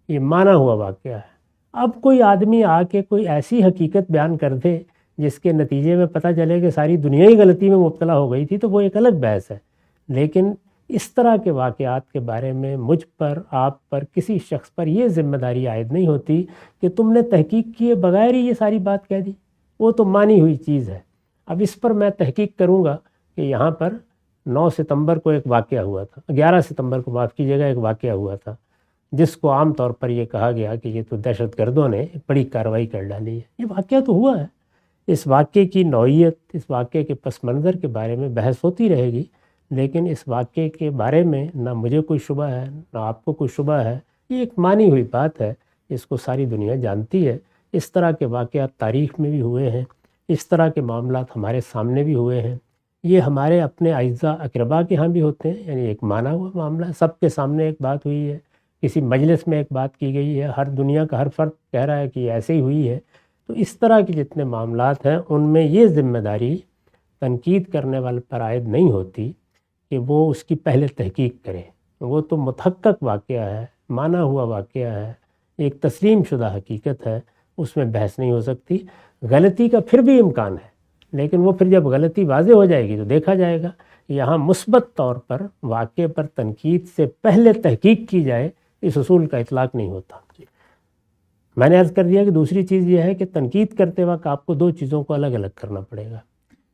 یہ مانا ہوا واقعہ ہے۔ اب کوئی آدمی آ کے کوئی ایسی حقیقت بیان کر دے جس کے نتیجے میں پتہ چلے کہ ساری دنیا ہی غلطی میں مبتلا ہو گئی تھی، تو وہ ایک الگ بحث ہے، لیکن اس طرح کے واقعات کے بارے میں مجھ پر، آپ پر، کسی شخص پر یہ ذمہ داری عائد نہیں ہوتی کہ تم نے تحقیق کیے بغیر ہی یہ ساری بات کہہ دی، وہ تو مانی ہوئی چیز ہے۔ اب اس پر میں تحقیق کروں گا کہ یہاں پر 9 ستمبر کو ایک واقعہ ہوا تھا، 11 ستمبر کو معاف کیجیے گا، ایک واقعہ ہوا تھا جس کو عام طور پر یہ کہا گیا کہ یہ تو دہشت گردوں نے ایک بڑی کارروائی کر ڈالی ہے۔ یہ واقعہ تو ہوا ہے، اس واقعے کی نوعیت، اس واقعے کے پس منظر کے بارے میں بحث ہوتی رہے گی، لیکن اس واقعے کے بارے میں نہ مجھے کوئی شبہ ہے نہ آپ کو کوئی شبہ ہے، یہ ایک مانی ہوئی بات ہے، اس کو ساری دنیا جانتی ہے۔ اس طرح کے واقعات تاریخ میں بھی ہوئے ہیں، اس طرح کے معاملات ہمارے سامنے بھی ہوئے ہیں، یہ ہمارے اپنے اعزاء اقربا کے ہاں بھی ہوتے ہیں، یعنی ایک مانا ہوا معاملہ ہے، سب کے سامنے ایک بات ہوئی ہے، کسی مجلس میں ایک بات کی گئی ہے، ہر دنیا کا ہر فرد کہہ رہا ہے کہ یہ ایسے ہی ہوئی ہے۔ تو اس طرح کے جتنے معاملات ہیں ان میں یہ ذمہ داری تنقید کرنے والے پر عائد نہیں ہوتی کہ وہ اس کی پہلے تحقیق کرے، وہ تو متحقق واقعہ ہے، مانا ہوا واقعہ ہے، ایک تسلیم شدہ حقیقت ہے، اس میں بحث نہیں ہو سکتی۔ غلطی کا پھر بھی امکان ہے، لیکن وہ پھر جب غلطی واضح ہو جائے گی تو دیکھا جائے گا۔ یہاں مثبت طور پر واقعے پر تنقید سے پہلے تحقیق کی جائے، اس اصول کا اطلاق نہیں ہوتا۔ میں نے عرض کر دیا کہ دوسری چیز یہ ہے کہ تنقید کرتے وقت آپ کو دو چیزوں کو الگ الگ کرنا پڑے گا،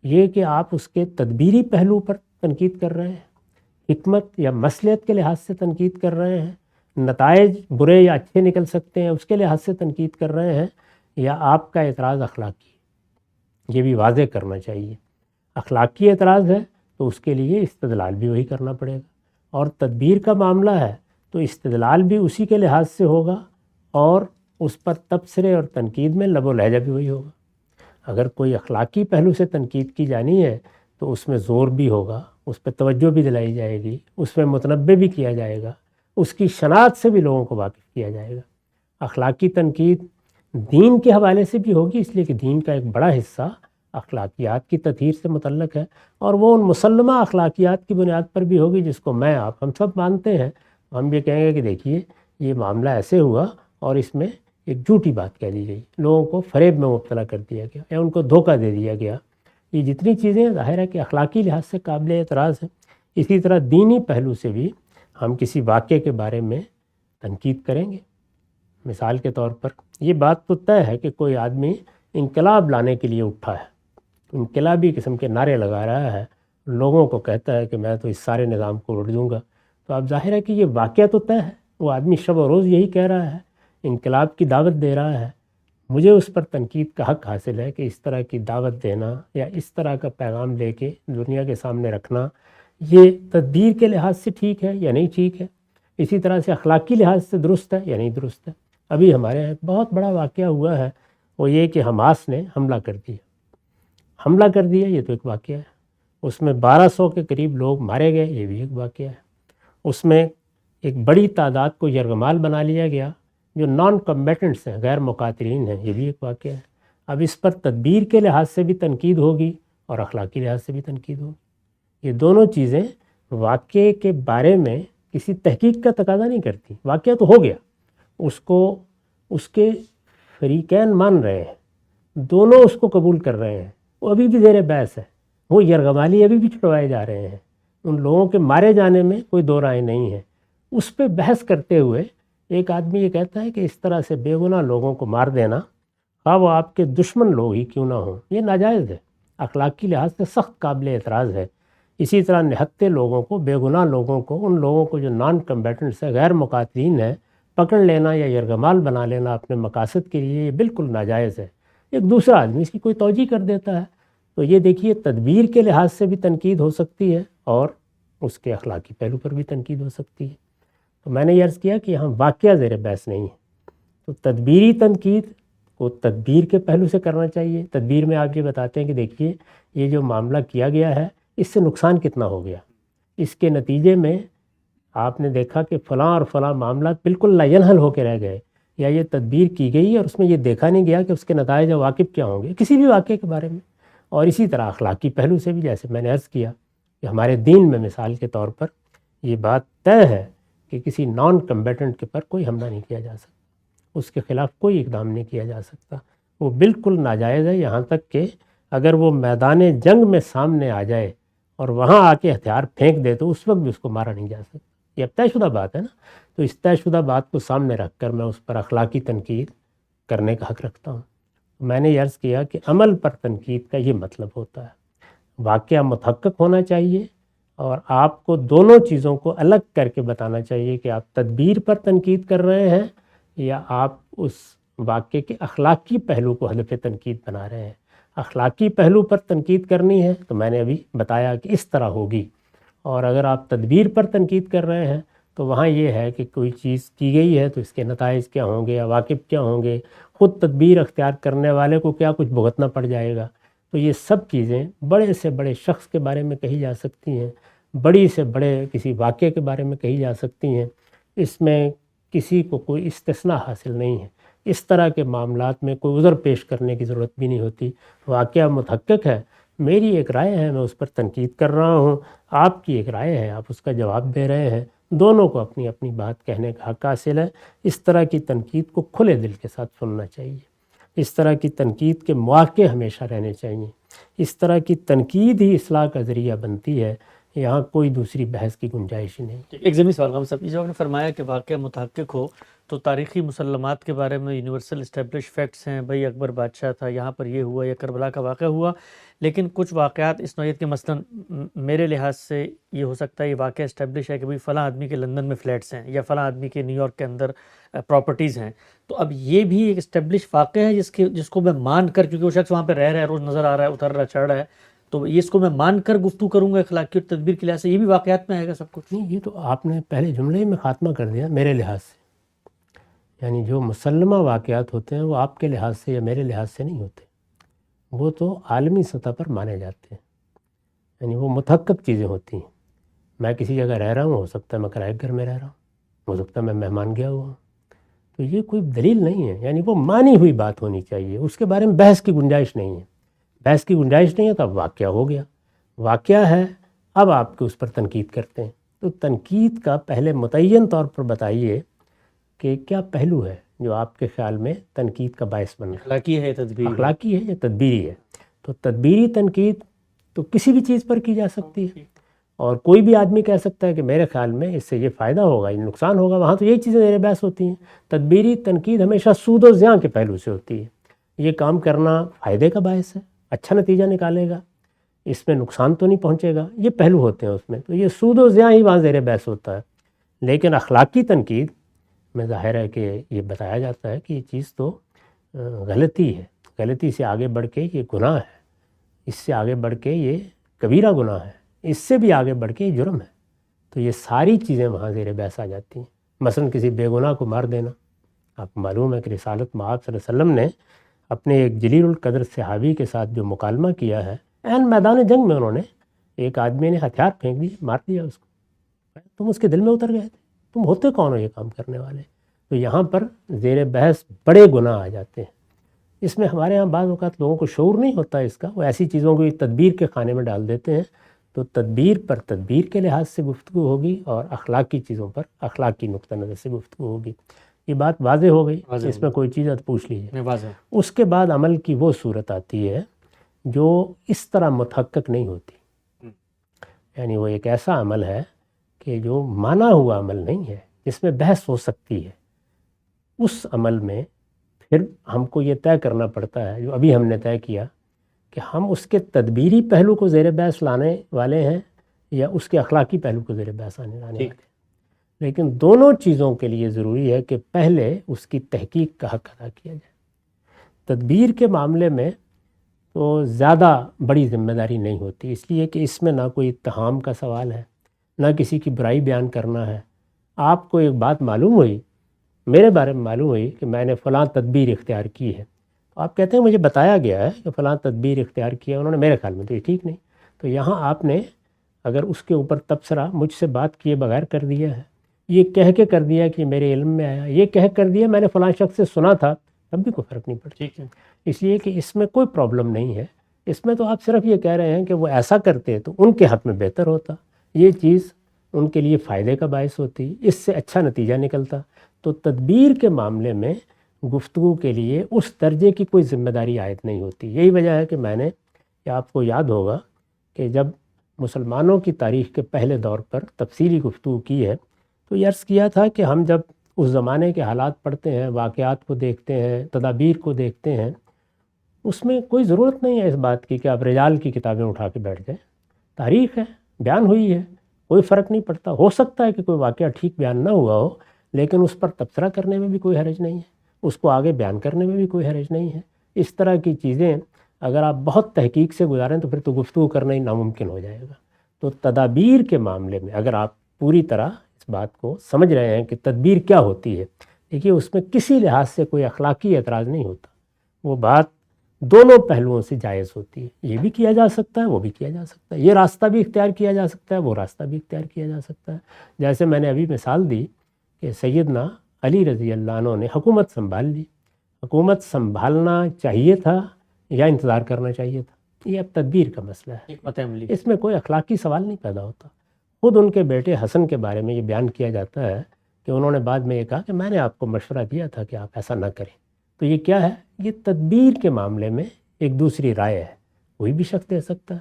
یہ کہ آپ اس کے تدبیری پہلو پر تنقید کر رہے ہیں، حکمت یا مصلحت کے لحاظ سے تنقید کر رہے ہیں، نتائج برے یا اچھے نکل سکتے ہیں اس کے لحاظ سے تنقید کر رہے ہیں، یا آپ کا اعتراض اخلاقی، یہ بھی واضح کرنا چاہیے۔ اخلاقی اعتراض ہے تو اس کے لیے استدلال بھی وہی کرنا پڑے گا، اور تدبیر کا معاملہ ہے تو استدلال بھی اسی کے لحاظ سے ہوگا، اور اس پر تبصرے اور تنقید میں لب و لہجہ بھی وہی ہوگا۔ اگر کوئی اخلاقی پہلو سے تنقید کی جانی ہے تو اس میں زور بھی ہوگا، اس پہ توجہ بھی دلائی جائے گی، اس میں متنبہ بھی کیا جائے گا، اس کی شناخت سے بھی لوگوں کو واقف کیا جائے گا۔ اخلاقی تنقید دین کے حوالے سے بھی ہوگی، اس لیے کہ دین کا ایک بڑا حصہ اخلاقیات کی تطہیر سے متعلق ہے، اور وہ ان مسلمہ اخلاقیات کی بنیاد پر بھی ہوگی جس کو میں آپ ہم سب مانتے ہیں۔ ہم یہ کہیں گے کہ دیکھیے یہ معاملہ ایسے ہوا اور اس میں ایک جھوٹی بات کہہ دی گئی، لوگوں کو فریب میں مبتلا کر دیا گیا یا ان کو دھوکہ دے دیا گیا۔ یہ جتنی چیزیں ظاہر ہے کہ اخلاقی لحاظ سے قابل اعتراض ہیں، اسی طرح دینی پہلو سے بھی ہم کسی واقعے کے بارے میں تنقید کریں گے۔ مثال کے طور پر یہ بات تو طے ہے کہ کوئی آدمی انقلاب لانے کے لیے اٹھا ہے، انقلابی قسم کے نعرے لگا رہا ہے، لوگوں کو کہتا ہے کہ میں تو اس سارے نظام کو اڑ دوں گا، تو اب ظاہر ہے کہ یہ واقعہ تو طے ہے، وہ آدمی شب و روز یہی کہہ رہا ہے، انقلاب کی دعوت دے رہا ہے۔ مجھے اس پر تنقید کا حق حاصل ہے کہ اس طرح کی دعوت دینا یا اس طرح کا پیغام لے کے دنیا کے سامنے رکھنا یہ تدبیر کے لحاظ سے ٹھیک ہے یا نہیں ٹھیک ہے، اسی طرح سے اخلاقی لحاظ سے درست ہے یا نہیں درست ہے۔ ابھی ہمارے یہاں ایک بہت بڑا واقعہ ہوا ہے، وہ یہ کہ حماس نے حملہ کر دیا، یہ تو ایک واقعہ ہے۔ اس میں 1200 کے قریب لوگ مارے گئے، یہ بھی ایک واقعہ ہے۔ اس میں ایک بڑی تعداد کو یرغمال بنا لیا گیا جو نان کمبیٹنٹس ہیں، غیر مقاتلین ہیں، یہ بھی ایک واقعہ ہے۔ اب اس پر تدبیر کے لحاظ سے بھی تنقید ہوگی اور اخلاقی لحاظ سے بھی تنقید ہوگی۔ یہ دونوں چیزیں واقعے کے بارے میں کسی تحقیق کا تقاضا نہیں کرتی، واقعہ تو ہو گیا، اس کو اس کے فریقین مان رہے ہیں، دونوں اس کو قبول کر رہے ہیں، وہ ابھی بھی زیر بحث ہے، وہ یرغمالی ابھی بھی چھڑوائے جا رہے ہیں، ان لوگوں کے مارے جانے میں کوئی دو رائے نہیں ہے۔ اس پہ بحث کرتے ہوئے ایک آدمی یہ کہتا ہے کہ اس طرح سے بے گناہ لوگوں کو مار دینا، خواہ وہ آپ کے دشمن لوگ ہی کیوں نہ ہوں، یہ ناجائز ہے، اخلاقی لحاظ سے سخت قابل اعتراض ہے۔ اسی طرح نہتے لوگوں کو، بے گناہ لوگوں کو، ان لوگوں کو جو نان کمبیٹنٹس ہیں، غیر مقاتلین ہیں، پکڑ لینا یا یرغمال بنا لینا اپنے مقاصد کے لیے، یہ بالکل ناجائز ہے۔ ایک دوسرا آدمی اس کی کوئی توجیہ کر دیتا ہے، تو یہ دیکھیے تدبیر کے لحاظ سے بھی تنقید ہو سکتی ہے اور اس کے اخلاقی پہلو پر بھی تنقید ہو سکتی ہے. تو میں نے یہ عرض کیا کہ یہاں واقعہ زیر بحث نہیں ہے. تو تدبیری تنقید کو تدبیر کے پہلو سے کرنا چاہیے. تدبیر میں آپ یہ بتاتے ہیں کہ دیکھیے یہ جو معاملہ کیا گیا ہے اس سے نقصان کتنا ہو گیا, اس کے نتیجے میں آپ نے دیکھا کہ فلاں اور فلاں معاملات بالکل لا ینحل ہو کے رہ گئے, یا یہ تدبیر کی گئی اور اس میں یہ دیکھا نہیں گیا کہ اس کے نتائج واقف کیا ہوں گے کسی بھی واقعے کے بارے میں. اور اسی طرح اخلاقی پہلو سے بھی, جیسے میں نے عرض کیا کہ ہمارے دین میں مثال کے طور پر یہ بات طے ہے کہ کسی نان کمبیٹنٹ کے پر کوئی حملہ نہیں کیا جا سکتا, اس کے خلاف کوئی اقدام نہیں کیا جا سکتا, وہ بالکل ناجائز ہے. یہاں تک کہ اگر وہ میدان جنگ میں سامنے آ جائے اور وہاں آ کے ہتھیار پھینک دے تو اس وقت بھی اس کو مارا نہیں جا سکتا. یہ اب طے شدہ بات ہے نا. تو اس طے شدہ بات کو سامنے رکھ کر میں اس پر اخلاقی تنقید کرنے کا حق رکھتا ہوں. میں نے یہ عرض کیا کہ عمل پر تنقید کا یہ مطلب ہوتا ہے, واقعہ متحقق ہونا چاہیے اور آپ کو دونوں چیزوں کو الگ کر کے بتانا چاہیے کہ آپ تدبیر پر تنقید کر رہے ہیں یا آپ اس واقعے کے اخلاقی پہلو کو ہدف تنقید بنا رہے ہیں. اخلاقی پہلو پر تنقید کرنی ہے تو میں نے ابھی بتایا کہ اس طرح ہوگی, اور اگر آپ تدبیر پر تنقید کر رہے ہیں تو وہاں یہ ہے کہ کوئی چیز کی گئی ہے تو اس کے نتائج کیا ہوں گے یا واقف کیا ہوں گے, خود تدبیر اختیار کرنے والے کو کیا کچھ بھگتنا پڑ جائے گا. تو یہ سب چیزیں بڑے سے بڑے شخص کے بارے میں کہی جا سکتی ہیں, بڑی سے بڑے کسی واقعے کے بارے میں کہی جا سکتی ہیں. اس میں کسی کو کوئی استثناء حاصل نہیں ہے. اس طرح کے معاملات میں کوئی عذر پیش کرنے کی ضرورت بھی نہیں ہوتی. واقعہ متحقق ہے, میری ایک رائے ہے, میں اس پر تنقید کر رہا ہوں, آپ کی ایک رائے ہے, آپ اس کا جواب دے رہے ہیں, دونوں کو اپنی اپنی بات کہنے کا حق حاصل ہے. اس طرح کی تنقید کو کھلے دل کے ساتھ سننا چاہیے. اس طرح کی تنقید کے مواقع ہمیشہ رہنے چاہیے. اس طرح کی تنقید ہی اصلاح کا ذریعہ بنتی ہے, یہاں کوئی دوسری بحث کی گنجائش ہی نہیں. ایک ضمنی سوال غم صاحب, جو آپ نے فرمایا کہ واقعہ متحقق ہو تو تاریخی مسلمات کے بارے میں یونیورسل اسٹیبلش فیکٹس ہیں, بھائی اکبر بادشاہ تھا, یہاں پر یہ ہوا یا کربلا کا واقعہ ہوا, لیکن کچھ واقعات اس نوعیت کے مثلاً میرے لحاظ سے یہ ہو سکتا ہے یہ واقعہ اسٹیبلش ہے کہ بھئی فلاں آدمی کے لندن میں فلیٹس ہیں یا فلاں آدمی کے نیو یارک کے اندر پراپرٹیز ہیں, تو اب یہ بھی ایک اسٹیبلش واقعہ ہے جس کو میں مان کر, کیونکہ وہ شخص وہاں پہ رہ رہا ہے, روز نظر آ رہا ہے, اتر رہا چڑھ رہا ہے, تو اس کو میں مان کر گفتگو کروں گا اخلاقی اور تدبیر کے لحاظ سے, یہ بھی واقعات میں آئے گا سب کچھ؟ نہیں, یہ تو آپ نے پہلے جملے میں خاتمہ کر دیا میرے لحاظ سے. یعنی جو مسلمہ واقعات ہوتے ہیں وہ آپ کے لحاظ سے یا میرے لحاظ سے نہیں ہوتے, وہ تو عالمی سطح پر مانے جاتے ہیں. یعنی وہ متحقق چیزیں ہوتی ہیں. میں کسی جگہ رہ رہا ہوں, ہو سکتا ہے میں کرائے گھر میں رہ رہا ہوں, ہو سکتا ہے میں مہمان گیا ہوا ہوں, تو یہ کوئی دلیل نہیں ہے. یعنی وہ مانی ہوئی بات ہونی چاہیے, اس کے بارے میں بحث کی گنجائش نہیں ہے. بحث کی گنجائش نہیں ہے تو اب واقعہ ہو گیا, واقعہ ہے, اب آپ کے اس پر تنقید کرتے ہیں. تو تنقید کا پہلے متعین طور پر بتائیے کہ کیا پہلو ہے جو آپ کے خیال میں تنقید کا باعث بن رہا ہے. اخلاقی ہے, تدبیر اخلاقی ہے یا تدبیری ہے؟ تو تدبیری تنقید تو کسی بھی چیز پر کی جا سکتی ہے, اور کوئی بھی آدمی کہہ سکتا ہے کہ میرے خیال میں اس سے یہ فائدہ ہوگا, یہ نقصان ہوگا, وہاں تو یہی چیزیں زیر بحث ہوتی ہیں. تدبیری تنقید ہمیشہ سود و زیاں کے پہلو سے ہوتی ہے. یہ کام کرنا فائدے کا باعث ہے, اچھا نتیجہ نکالے گا, اس میں نقصان تو نہیں پہنچے گا, یہ پہلو ہوتے ہیں اس میں. تو یہ سود و زیاں ہی وہاں زیر بحث ہوتا ہے. لیکن اخلاقی تنقید میں ظاہر ہے کہ یہ بتایا جاتا ہے کہ یہ چیز تو غلطی ہے, غلطی سے آگے بڑھ کے یہ گناہ ہے, اس سے آگے بڑھ کے یہ کبیرہ گناہ ہے, اس سے بھی آگے بڑھ کے یہ جرم ہے. تو یہ ساری چیزیں وہاں زیر بحث آ جاتی ہیں. مثلا کسی بے گناہ کو مار دینا, آپ کو معلوم ہے کہ رسالت مآب صلی اللہ علیہ وسلم نے اپنے ایک جلیل القدر صحابی کے ساتھ جو مکالمہ کیا ہے, عین میدان جنگ میں انہوں نے, ایک آدمی نے ہتھیار پھینک دی, مار دیا اس کو, تم اس کے دل میں اتر گئے تھے, تم ہوتے کون ہو یہ کام کرنے والے. تو یہاں پر زیر بحث بڑے گناہ آ جاتے ہیں. اس میں ہمارے ہاں بعض اوقات لوگوں کو شعور نہیں ہوتا اس کا, وہ ایسی چیزوں کو تدبیر کے خانے میں ڈال دیتے ہیں. تو تدبیر پر تدبیر کے لحاظ سے گفتگو ہوگی اور اخلاقی چیزوں پر اخلاقی نقطہ نظر سے گفتگو ہوگی. یہ بات واضح ہو گئی, اس میں کوئی چیز ہے تو پوچھ لیجیے. اس کے بعد عمل کی وہ صورت آتی ہے جو اس طرح متحقق نہیں ہوتی. یعنی وہ ایک ایسا عمل ہے کہ جو مانا ہوا عمل نہیں ہے, جس میں بحث ہو سکتی ہے. اس عمل میں پھر ہم کو یہ طے کرنا پڑتا ہے, جو ابھی ہم نے طے کیا, کہ ہم اس کے تدبیری پہلو کو زیر بحث لانے والے ہیں یا اس کے اخلاقی پہلو کو زیر بحث لانے والے ہیں. لیکن دونوں چیزوں کے لیے ضروری ہے کہ پہلے اس کی تحقیق کا حق ادا کیا جائے. تدبیر کے معاملے میں تو زیادہ بڑی ذمہ داری نہیں ہوتی, اس لیے کہ اس میں نہ کوئی اتہام کا سوال ہے, نہ کسی کی برائی بیان کرنا ہے. آپ کو ایک بات معلوم ہوئی، میرے بارے میں معلوم ہوئی کہ میں نے فلاں تدبیر اختیار کی ہے، تو آپ کہتے ہیں مجھے بتایا گیا ہے کہ فلاں تدبیر اختیار کیا انہوں نے، میرے خیال میں تو یہ ٹھیک نہیں. تو یہاں آپ نے اگر اس کے اوپر تبصرہ مجھ سے بات کیے بغیر کر دیا ہے، یہ کہہ کے کر دیا کہ میرے علم میں آیا، یہ کہہ کر دیا میں نے فلاں شخص سے سنا تھا، تب بھی کوئی فرق نہیں پڑتا. ٹھیک ہے. اس لیے کہ اس میں کوئی پرابلم نہیں ہے. اس میں تو آپ صرف یہ کہہ رہے ہیں کہ وہ ایسا کرتے تو ان کے حق میں بہتر ہوتا، یہ چیز ان کے لیے فائدے کا باعث ہوتی، اس سے اچھا نتیجہ نکلتا. تو تدبیر کے معاملے میں گفتگو کے لیے اس درجے کی کوئی ذمہ داری عائد نہیں ہوتی. یہی وجہ ہے کہ میں نے، کہ آپ کو یاد ہوگا کہ جب مسلمانوں کی تاریخ کے پہلے دور پر تفصیلی گفتگو کی ہے تو یہ عرض کیا تھا کہ ہم جب اس زمانے کے حالات پڑھتے ہیں، واقعات کو دیکھتے ہیں، تدابیر کو دیکھتے ہیں، اس میں کوئی ضرورت نہیں ہے اس بات کی کہ آپ رجال کی کتابیں اٹھا کے بیٹھ جائیں. تاریخ ہے، بیان ہوئی ہے، کوئی فرق نہیں پڑتا. ہو سکتا ہے کہ کوئی واقعہ ٹھیک بیان نہ ہوا ہو، لیکن اس پر تبصرہ کرنے میں بھی کوئی حرج نہیں ہے، اس کو آگے بیان کرنے میں بھی کوئی حرج نہیں ہے. اس طرح کی چیزیں اگر آپ بہت تحقیق سے گزاریں تو پھر تو گفتگو کرنا ہی ناممکن ہو جائے گا. تو تدابیر کے معاملے میں اگر آپ پوری طرح اس بات کو سمجھ رہے ہیں کہ تدبیر کیا ہوتی ہے، دیکھیے اس میں کسی لحاظ سے کوئی اخلاقی اعتراض نہیں ہوتا. وہ بات دونوں پہلوؤں سے جائز ہوتی ہے، یہ بھی کیا جا سکتا ہے، وہ بھی کیا جا سکتا ہے، یہ راستہ بھی اختیار کیا جا سکتا ہے، وہ راستہ بھی اختیار کیا جا سکتا ہے. جیسے میں نے ابھی مثال دی کہ سیدنا علی رضی اللہ عنہ نے حکومت سنبھال لی. حکومت سنبھالنا چاہیے تھا یا انتظار کرنا چاہیے تھا، یہ اب تدبیر کا مسئلہ ہے. حکمت عملی. اس میں کوئی اخلاقی سوال نہیں پیدا ہوتا. خود ان کے بیٹے حسن کے بارے میں یہ بیان کیا جاتا ہے کہ انہوں نے بعد میں یہ کہا کہ میں نے آپ کو مشورہ دیا تھا کہ آپ ایسا نہ کریں. تو یہ کیا ہے؟ یہ تدبیر کے معاملے میں ایک دوسری رائے ہے، کوئی بھی شخص دے سکتا ہے.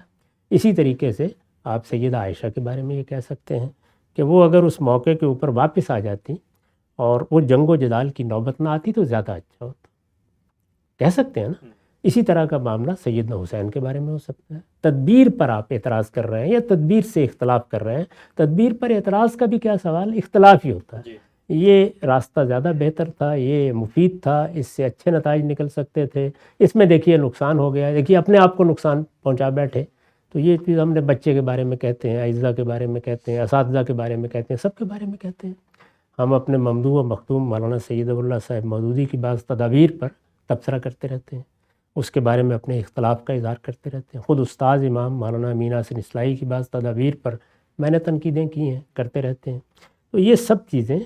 اسی طریقے سے آپ سیدہ عائشہ کے بارے میں یہ کہہ سکتے ہیں کہ وہ اگر اس موقع کے اوپر واپس آ جاتی اور وہ جنگ و جدال کی نوبت نہ آتی تو زیادہ اچھا ہوتا، کہہ سکتے ہیں نا. اسی طرح کا معاملہ سیدنا حسین کے بارے میں ہو سکتا ہے. تدبیر پر آپ اعتراض کر رہے ہیں یا تدبیر سے اختلاف کر رہے ہیں، تدبیر پر اعتراض کا بھی کیا سوال، اختلاف ہی ہوتا ہے. یہ راستہ زیادہ بہتر تھا، یہ مفید تھا، اس سے اچھے نتائج نکل سکتے تھے، اس میں دیکھیے نقصان ہو گیا، دیکھیے اپنے آپ کو نقصان پہنچا بیٹھے. تو یہ چیز ہم نے بچے کے بارے میں کہتے ہیں، اعزہ کے بارے میں کہتے ہیں، اساتذہ کے بارے میں کہتے ہیں، سب کے بارے میں کہتے ہیں. ہم اپنے ممدوح و مختوم مولانا سید اللہ صاحب مودودی کی بعض تدابیر پر تبصرہ کرتے رہتے ہیں، اس کے بارے میں اپنے اختلاف کا اظہار کرتے رہتے ہیں. خود استاذ امام مولانا امین حسن اصلاحی کی بعض تدابیر پر میں نے تنقیدیں کی ہیں، کرتے رہتے ہیں. تو یہ سب چیزیں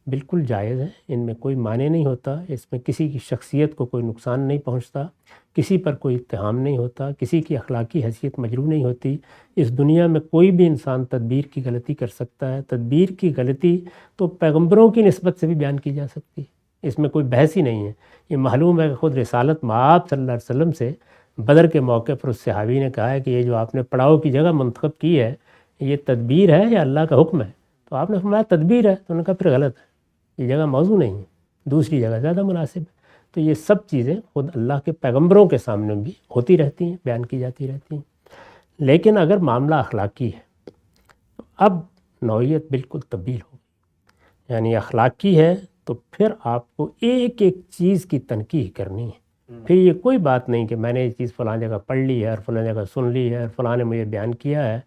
بالکل جائز ہیں، ان میں کوئی معنی نہیں ہوتا، اس میں کسی کی شخصیت کو کوئی نقصان نہیں پہنچتا، کسی پر کوئی اتہام نہیں ہوتا، کسی کی اخلاقی حیثیت مجروح نہیں ہوتی. اس دنیا میں کوئی بھی انسان تدبیر کی غلطی کر سکتا ہے. تدبیر کی غلطی تو پیغمبروں کی نسبت سے بھی بیان کی جا سکتی ہے، اس میں کوئی بحث ہی نہیں ہے. یہ معلوم ہے کہ خود رسالت مآب صلی اللہ علیہ وسلم سے بدر کے موقع پر اس صحابی نے کہا ہے کہ یہ جو آپ نے پڑاؤ کی جگہ منتخب کی ہے یہ تدبیر ہے یا اللہ کا حکم ہے؟ تو آپ نے فرمایا تدبیر ہے. تو انہوں نے کہا پھر غلط ہے، یہ جگہ موضوع نہیں ہے، دوسری جگہ زیادہ مناسب ہے. تو یہ سب چیزیں خود اللہ کے پیغمبروں کے سامنے بھی ہوتی رہتی ہیں، بیان کی جاتی رہتی ہیں. لیکن اگر معاملہ اخلاقی ہے تو اب نوعیت بالکل تبدیل ہو گئی. یعنی اخلاقی ہے تو پھر آپ کو ایک ایک چیز کی تنقیح کرنی ہے. پھر یہ کوئی بات نہیں کہ میں نے یہ چیز فلاں جگہ پڑھ لی ہے اور فلاں جگہ سن لی ہے اور فلاں نے مجھے بیان کیا ہے.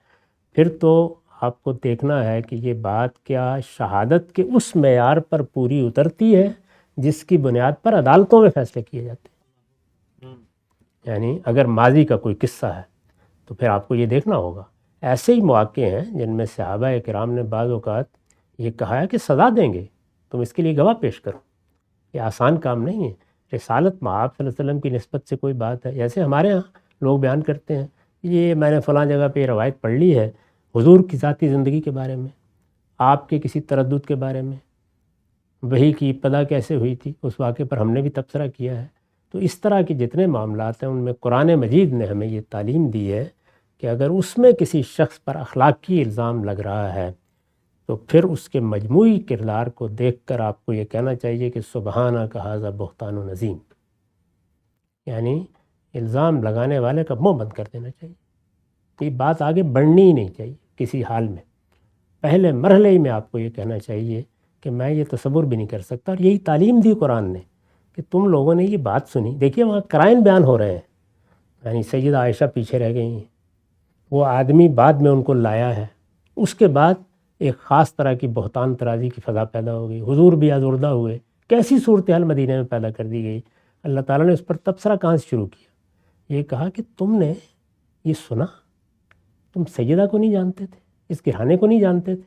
پھر تو آپ کو دیکھنا ہے کہ یہ بات کیا شہادت کے اس معیار پر پوری اترتی ہے جس کی بنیاد پر عدالتوں میں فیصلے کیے جاتے ہیں. یعنی اگر ماضی کا کوئی قصہ ہے تو پھر آپ کو یہ دیکھنا ہوگا. ایسے ہی مواقع ہیں جن میں صحابہ کرام نے بعض اوقات یہ کہا ہے کہ سزا دیں گے، تم اس کے لیے گواہ پیش کرو. یہ آسان کام نہیں ہے. رسالت مآب صلی اللہ علیہ وسلم کی نسبت سے کوئی بات ہے، جیسے ہمارے ہاں لوگ بیان کرتے ہیں یہ میں نے فلاں جگہ پہ یہ روایت پڑھ لی ہے حضور کی ذاتی زندگی کے بارے میں، آپ کے کسی تردد کے بارے میں، وحی کی ابتدا کیسے ہوئی تھی، اس واقعے پر ہم نے بھی تبصرہ کیا ہے. تو اس طرح کے جتنے معاملات ہیں ان میں قرآن مجید نے ہمیں یہ تعلیم دی ہے کہ اگر اس میں کسی شخص پر اخلاقی الزام لگ رہا ہے تو پھر اس کے مجموعی کردار کو دیکھ کر آپ کو یہ کہنا چاہیے کہ سبحانہ کا ھذا بہتان و نظیم. یعنی الزام لگانے والے کا منہ بند کر دینا چاہیے. یہ بات آگے بڑھنی ہی نہیں چاہیے کسی حال میں. پہلے مرحلے میں آپ کو یہ کہنا چاہیے کہ میں یہ تصور بھی نہیں کر سکتا. اور یہی تعلیم دی قرآن نے کہ تم لوگوں نے یہ بات سنی. دیکھیے وہاں قرائن بیان ہو رہے ہیں، یعنی سیدہ عائشہ پیچھے رہ گئی ہیں، وہ آدمی بعد میں ان کو لایا ہے، اس کے بعد ایک خاص طرح کی بہتان ترازی کی فضا پیدا ہو گئی، حضور بھی آزردہ ہوئے، کیسی صورتحال مدینہ میں پیدا کر دی گئی۔ اللہ تعالیٰ نے اس پر تبصرہ کہاں سے شروع کیا؟ یہ کہا کہ تم نے یہ سنا، تم سیدہ کو نہیں جانتے تھے، اس گھرانے کو نہیں جانتے تھے،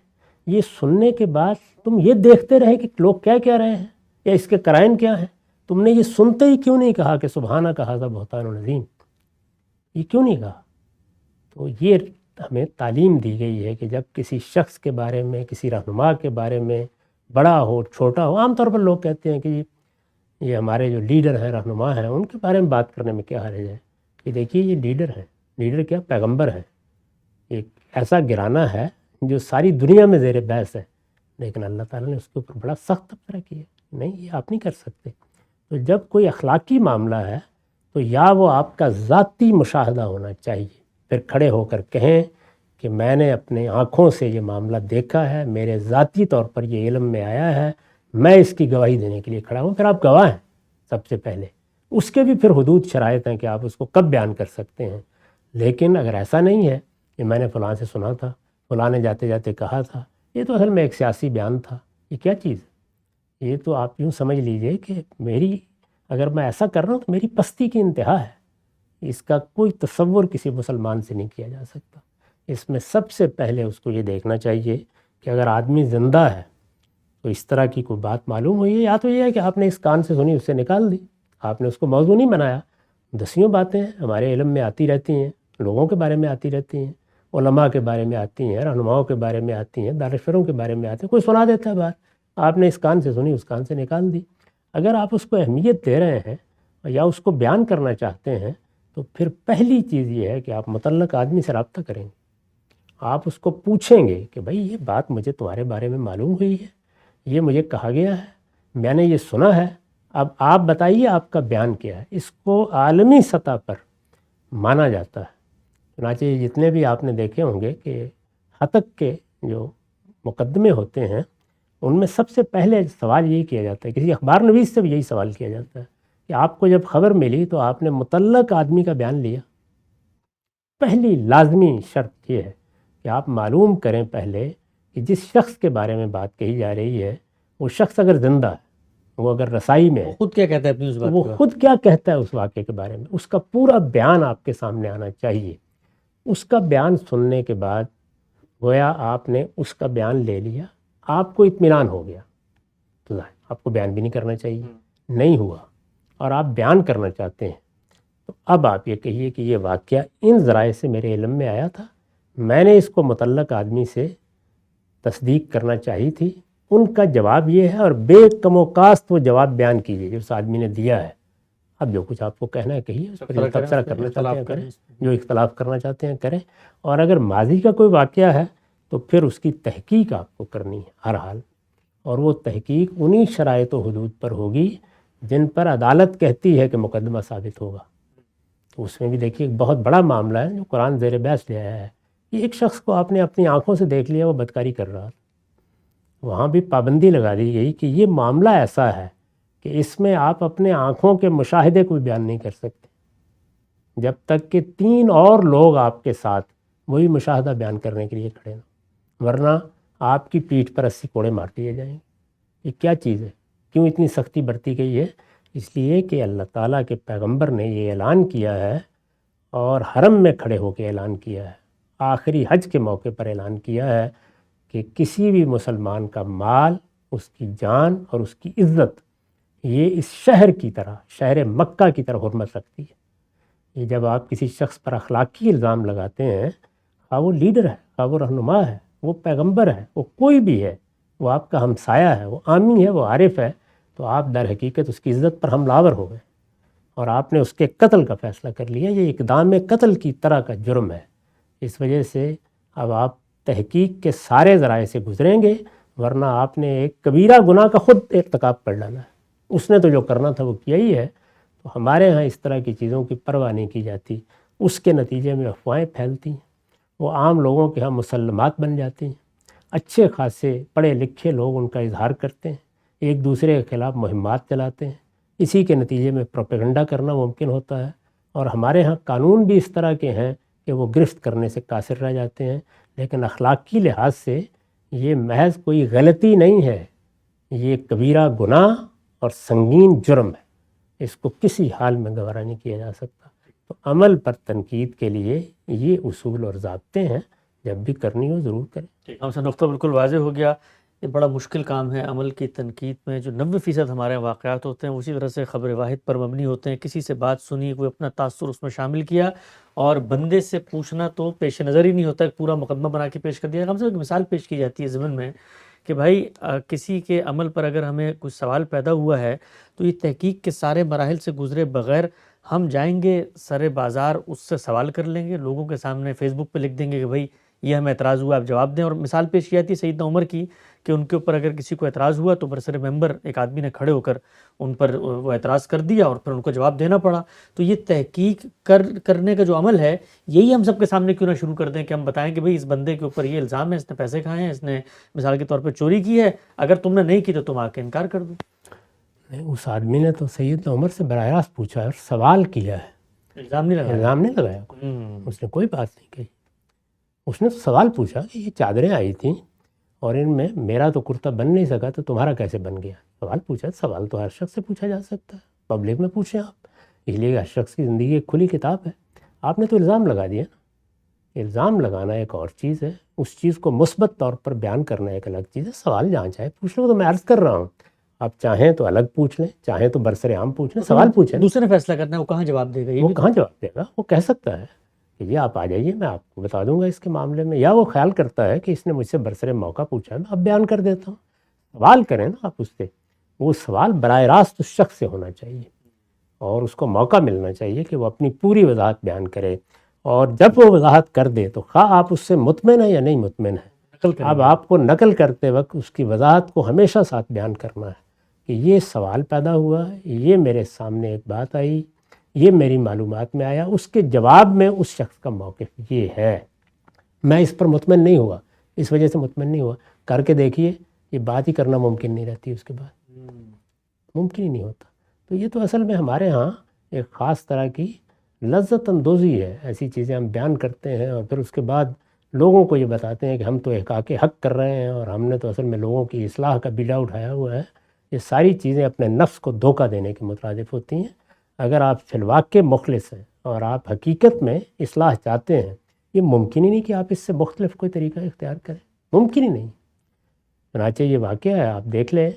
یہ سننے کے بعد تم یہ دیکھتے رہے کہ لوگ کیا کہہ رہے ہیں یا اس کے قرائن کیا ہیں، تم نے یہ سنتے ہی کیوں نہیں کہا کہ سبحانہ کا ھذا بہتان عظیم؟ یہ کیوں نہیں کہا؟ تو یہ ہمیں تعلیم دی گئی ہے کہ جب کسی شخص کے بارے میں، کسی رہنما کے بارے میں، بڑا ہو چھوٹا ہو، عام طور پر لوگ کہتے ہیں کہ یہ ہمارے جو لیڈر ہیں، رہنما ہیں، ان کے بارے میں بات کرنے میں کیا حرج ہے؟ یہ دیکھیے، یہ لیڈر ہیں، لیڈر کیا، پیغمبر ہیں، ایک ایسا گھرانہ ہے جو ساری دنیا میں زیر بحث ہے، لیکن اللہ تعالیٰ نے اس کے اوپر بڑا سخت تبصرہ کیا، نہیں یہ آپ نہیں کر سکتے۔ تو جب کوئی اخلاقی معاملہ ہے تو یا وہ آپ کا ذاتی مشاہدہ ہونا چاہیے، پھر کھڑے ہو کر کہیں کہ میں نے اپنے آنکھوں سے یہ معاملہ دیکھا ہے، میرے ذاتی طور پر یہ علم میں آیا ہے، میں اس کی گواہی دینے کے لیے کھڑا ہوں، پھر آپ گواہ ہیں سب سے پہلے۔ اس کے بھی پھر حدود شرائط ہیں کہ آپ اس کو کب بیان کر سکتے ہیں۔ لیکن اگر ایسا نہیں ہے کہ میں نے فلاں سے سنا تھا، فلاں نے جاتے جاتے کہا تھا، یہ تو اصل میں ایک سیاسی بیان تھا، یہ کیا چیز ہے؟ یہ تو آپ یوں سمجھ لیجئے کہ اگر میں ایسا کر رہا ہوں تو میری پستی کی انتہا ہے، اس کا کوئی تصور کسی مسلمان سے نہیں کیا جا سکتا۔ اس میں سب سے پہلے اس کو یہ دیکھنا چاہیے کہ اگر آدمی زندہ ہے تو اس طرح کی کوئی بات معلوم ہوئی ہے، یا تو یہ ہے کہ آپ نے اس کان سے سنی، اس سے نکال دی، آپ نے اس کو موضوع نہیں بنایا۔ دسیوں باتیں ہمارے علم میں آتی رہتی ہیں، لوگوں کے بارے میں آتی رہتی ہیں، علماء کے بارے میں آتی ہیں، رہنماؤں کے بارے میں آتی ہیں، دانشوروں کے بارے میں آتی ہیں، کوئی سنا دیتا ہے بات، آپ نے اس کان سے سنی، اس کان سے نکال دی۔ اگر آپ اس کو اہمیت دے رہے ہیں یا اس کو بیان کرنا چاہتے ہیں تو پھر پہلی چیز یہ ہے کہ آپ متعلق آدمی سے رابطہ کریں گے، آپ اس کو پوچھیں گے کہ بھائی یہ بات مجھے تمہارے بارے میں معلوم ہوئی ہے، یہ مجھے کہا گیا ہے، میں نے یہ سنا ہے، اب آپ بتائیے آپ کا بیان کیا ہے۔ اس کو عالمی سطح پر مانا جاتا ہے۔ چنانچہ جتنے بھی آپ نے دیکھے ہوں گے کہ ہتک کے جو مقدمے ہوتے ہیں ان میں سب سے پہلے سوال یہی کیا جاتا ہے، کسی اخبار نویس سے بھی یہی سوال کیا جاتا ہے کہ آپ کو جب خبر ملی تو آپ نے متعلق آدمی کا بیان لیا؟ پہلی لازمی شرط یہ ہے کہ آپ معلوم کریں پہلے کہ جس شخص کے بارے میں بات کہی جا رہی ہے وہ شخص اگر زندہ ہے، وہ اگر رسائی میں ہے، خود کیا کہتا ہے اپنی اس بات وہ کے خود کیا کہتا ہے اس واقعے کے بارے میں، اس کا پورا بیان آپ کے سامنے آنا چاہیے۔ اس کا بیان سننے کے بعد گویا آپ نے اس کا بیان لے لیا، آپ کو اطمینان ہو گیا، تو آپ کو بیان بھی نہیں کرنا چاہیے، نہیں ہوا اور آپ بیان کرنا چاہتے ہیں تو اب آپ یہ کہیے کہ یہ واقعہ ان ذرائع سے میرے علم میں آیا تھا، میں نے اس کو متعلق آدمی سے تصدیق کرنا چاہی تھی، ان کا جواب یہ ہے، اور بے کم و کاست وہ جواب بیان کیجیے جو اس آدمی نے دیا ہے۔ اب جو کچھ آپ کو کہنا ہے کہیے، اس پر جو تبصرہ کرنا چاہتے ہیں کریں، جو اختلاف کرنا چاہتے ہیں کریں، اور اگر ماضی کا کوئی واقعہ ہے تو پھر اس کی تحقیق آپ کو کرنی ہے ہر حال، اور وہ تحقیق انہی شرائط و حدود پر ہوگی جن پر عدالت کہتی ہے کہ مقدمہ ثابت ہوگا۔ تو اس میں بھی دیکھیے ایک بہت بڑا معاملہ ہے جو قرآن زیر بحث لے آیا ہے کہ ایک شخص کو آپ نے اپنی آنکھوں سے دیکھ لیا وہ بدکاری کر رہا تھا، وہاں بھی پابندی لگا دی گئی کہ یہ معاملہ ایسا ہے کہ اس میں آپ اپنے آنکھوں کے مشاہدے کو بھی بیان نہیں کر سکتے جب تک کہ 3 اور لوگ آپ کے ساتھ وہی مشاہدہ بیان کرنے کے لیے کھڑے نہ، ورنہ آپ کی پیٹھ پر 80 کوڑے مار دیے جائیں گے۔ یہ کیا چیز ہے؟ کیوں اتنی سختی برتی گئی ہے؟ اس لیے کہ اللہ تعالیٰ کے پیغمبر نے یہ اعلان کیا ہے اور حرم میں کھڑے ہو کے اعلان کیا ہے، آخری حج کے موقع پر اعلان کیا ہے کہ کسی بھی مسلمان کا مال، اس کی جان اور اس کی عزت یہ اس شہر کی طرح، شہر مکہ کی طرح حرمت رکھتی ہے۔ یہ جب آپ کسی شخص پر اخلاقی الزام لگاتے ہیں، خواہ وہ لیڈر ہے، خواہ وہ رہنما ہے، وہ پیغمبر ہے، وہ کوئی بھی ہے، وہ آپ کا ہمسایہ ہے، وہ عامی ہے، وہ عارف ہے، تو آپ در حقیقت اس کی عزت پر حملہ آور ہو گئے اور آپ نے اس کے قتل کا فیصلہ کر لیا۔ یہ اقدام قتل کی طرح کا جرم ہے۔ اس وجہ سے اب آپ تحقیق کے سارے ذرائع سے گزریں گے، ورنہ آپ نے ایک کبیرہ گناہ کا خود ارتکاب کر ڈالا ہے۔ اس نے تو جو کرنا تھا وہ کیا ہی ہے۔ تو ہمارے ہاں اس طرح کی چیزوں کی پرواہ نہیں کی جاتی، اس کے نتیجے میں افواہیں پھیلتی ہیں، وہ عام لوگوں کے ہاں مسلمات بن جاتی ہیں، اچھے خاصے پڑھے لکھے لوگ ان کا اظہار کرتے ہیں، ایک دوسرے کے خلاف مہمات چلاتے ہیں، اسی کے نتیجے میں پروپیگنڈا کرنا ممکن ہوتا ہے۔ اور ہمارے ہاں قانون بھی اس طرح کے ہیں کہ وہ گرفت کرنے سے قاصر رہ جاتے ہیں، لیکن اخلاقی لحاظ سے یہ محض کوئی غلطی نہیں ہے، یہ کبیرہ گناہ اور سنگین جرم ہے، اس کو کسی حال میں گوارا نہیں کیا جا سکتا۔ تو عمل پر تنقید کے لیے یہ اصول اور ضابطے ہیں، جب بھی کرنی ہو ضرور کریں۔ ٹھیک، ہم سے نقطہ بالکل واضح ہو گیا۔ یہ بڑا مشکل کام ہے عمل کی تنقید میں، جو 90% ہمارے واقعات ہوتے ہیں اسی طرح سے خبر واحد پر مبنی ہوتے ہیں، کسی سے بات سنی، کوئی اپنا تاثر اس میں شامل کیا اور بندے سے پوچھنا تو پیش نظر ہی نہیں ہوتا، ایک پورا مقدمہ بنا کے پیش کر دیا۔ ہم سے ایک مثال پیش کی جاتی ہے ضمن میں کہ بھائی کسی کے عمل پر اگر ہمیں کچھ سوال پیدا ہوا ہے تو یہ تحقیق کے سارے مراحل سے گزرے بغیر ہم جائیں گے سر بازار، اس سے سوال کر لیں گے، لوگوں کے سامنے فیس بک پہ لکھ دیں گے کہ بھائی یہ ہمیں اعتراض ہوا، آپ جواب دیں۔ اور مثال پیش کی جاتی ہے سیدنا عمر کی کہ ان کے اوپر اگر کسی کو اعتراض ہوا تو برسر ممبر ایک آدمی نے کھڑے ہو کر ان پر وہ اعتراض کر دیا اور پھر ان کو جواب دینا پڑا۔ تو یہ تحقیق کرنے کا جو عمل ہے، یہی ہم سب کے سامنے کیوں نہ شروع کر دیں کہ ہم بتائیں کہ بھئی اس بندے کے اوپر یہ الزام ہے، اس نے پیسے کھائے ہیں، اس نے مثال کے طور پہ چوری کی ہے، اگر تم نے نہیں کی تو تم آ کے انکار کر دو۔ نہیں، اس آدمی نے تو سیدنا عمر سے براہ راست پوچھا ہے اور سوال کیا ہے، الزام نہیں لگایا۔ الزام نہیں لگایا کوئی، اس نے کوئی بات نہیں کہی، اس نے تو سوال پوچھا کہ یہ چادریں آئی تھیں اور ان میں میرا تو کرتا بن نہیں سکا تو تمہارا کیسے بن گیا؟ سوال پوچھا، سوال تو ہر شخص سے پوچھا جا سکتا ہے، پبلک میں پوچھیں آپ، اس لیے ہر شخص کی زندگی ایک کھلی کتاب ہے۔ آپ نے تو الزام لگا دیا نا، الزام لگانا ایک اور چیز ہے، اس چیز کو مثبت طور پر بیان کرنا ایک الگ چیز ہے۔ سوال جہاں چاہے پوچھ لو، تو میں عرض کر رہا ہوں، آپ چاہیں تو الگ پوچھ لیں، چاہیں تو برسر عام پوچھ لیں، سوال پوچھیں۔ دوسرے نے فیصلہ کرنا ہے وہ کہاں جواب دے گا، یہ وہ بھی کہاں جواب دے گا؟ وہ کہہ سکتا ہے کہ جی آپ آ جائیے، میں آپ کو بتا دوں گا اس کے معاملے میں، یا وہ خیال کرتا ہے کہ اس نے مجھ سے برسر موقع پوچھا ہے، میں اب بیان کر دیتا ہوں۔ سوال کریں نا آپ اس سے، وہ سوال براہ راست اس شخص سے ہونا چاہیے اور اس کو موقع ملنا چاہیے کہ وہ اپنی پوری وضاحت بیان کرے، اور جب وہ وضاحت کر دے تو خواہ آپ اس سے مطمئن ہیں یا نہیں مطمئن ہیں، نقل کریں۔ اب آپ کو نقل کرتے وقت اس کی وضاحت کو ہمیشہ ساتھ بیان کرنا ہے کہ یہ سوال پیدا ہوا، یہ میرے سامنے ایک بات آئی، یہ میری معلومات میں آیا، اس کے جواب میں اس شخص کا موقف یہ ہے، میں اس پر مطمئن نہیں ہوا، اس وجہ سے مطمئن نہیں ہوا، کر کے دیکھیے، یہ بات ہی کرنا ممکن نہیں رہتی، اس کے بعد ممکن ہی نہیں ہوتا۔ تو یہ تو اصل میں ہمارے ہاں ایک خاص طرح کی لذت اندوزی ہے، ایسی چیزیں ہم بیان کرتے ہیں اور پھر اس کے بعد لوگوں کو یہ بتاتے ہیں کہ ہم تو احقاق حق کر رہے ہیں اور ہم نے تو اصل میں لوگوں کی اصلاح کا بیڑا اٹھایا ہوا ہے۔ یہ ساری چیزیں اپنے نفس کو دھوکہ دینے کے مترادف ہوتی ہیں۔ اگر آپ فی الواقع مخلص ہیں اور آپ حقیقت میں اصلاح چاہتے ہیں، یہ ممکن ہی نہیں کہ آپ اس سے مختلف کوئی طریقہ اختیار کریں، ممکن ہی نہیں۔ چنانچہ یہ واقعہ ہے، آپ دیکھ لیں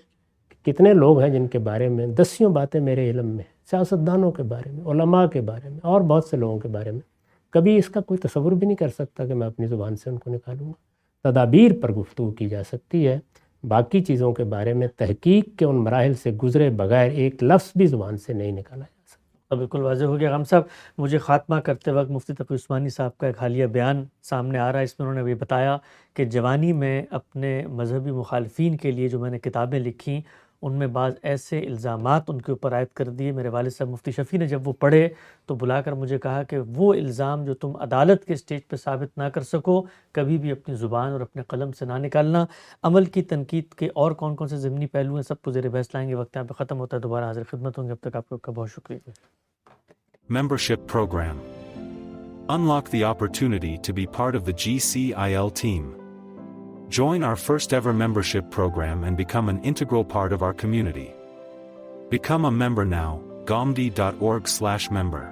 کہ کتنے لوگ ہیں جن کے بارے میں دسیوں باتیں میرے علم میں، سیاستدانوں کے بارے میں، علماء کے بارے میں اور بہت سے لوگوں کے بارے میں، کبھی اس کا کوئی تصور بھی نہیں کر سکتا کہ میں اپنی زبان سے ان کو نکالوں گا۔ تدابیر پر گفتگو کی جا سکتی ہے، باقی چیزوں کے بارے میں تحقیق کے ان مراحل سے گزرے بغیر ایک لفظ بھی زبان سے نہیں نکالا جا سکتا۔ بالکل واضح ہو گیا۔ غم صاحب، مجھے خاتمہ کرتے وقت مفتی تقی عثمانی صاحب کا ایک حالیہ بیان سامنے آ رہا ہے، اس میں انہوں نے یہ بتایا کہ جوانی میں اپنے مذہبی مخالفین کے لیے جو میں نے کتابیں لکھیں ان میں بعض ایسے الزامات ان کے اوپر عائد کر دیے، میرے والد صاحب مفتی شفیع نے جب وہ پڑھے تو بلا کر مجھے کہا کہ وہ الزام جو تم عدالت کے سٹیج پہ ثابت نہ کر سکو، کبھی بھی اپنی زبان اور اپنے قلم سے نہ نکالنا۔ عمل کی تنقید کے اور کون کون سے ضمنی پہلو ہیں، سب کو زیر بحث لائیں گے، وقت یہاں پہ ختم ہوتا ہے، دوبارہ حاضر خدمت ہوں گے، اب تک آپ کا بہت شکریہ۔ Membership Program. Unlock the opportunity to be part of the GCIL team. Join our first ever membership program and become an integral part of our community. Become a member now, gomdi.org/member.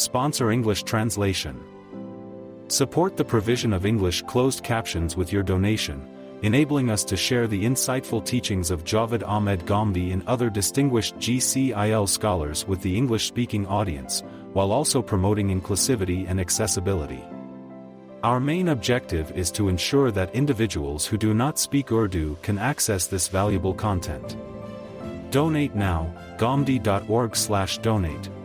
Sponsor English translation. Support the provision of English closed captions with your donation, enabling us to share the insightful teachings of Javed Ahmed Ghamdi and other distinguished GCIL scholars with the English-speaking audience, while also promoting inclusivity and accessibility. Our main objective is to ensure that individuals who do not speak Urdu can access this valuable content. Donate now, gomdi.org/donate.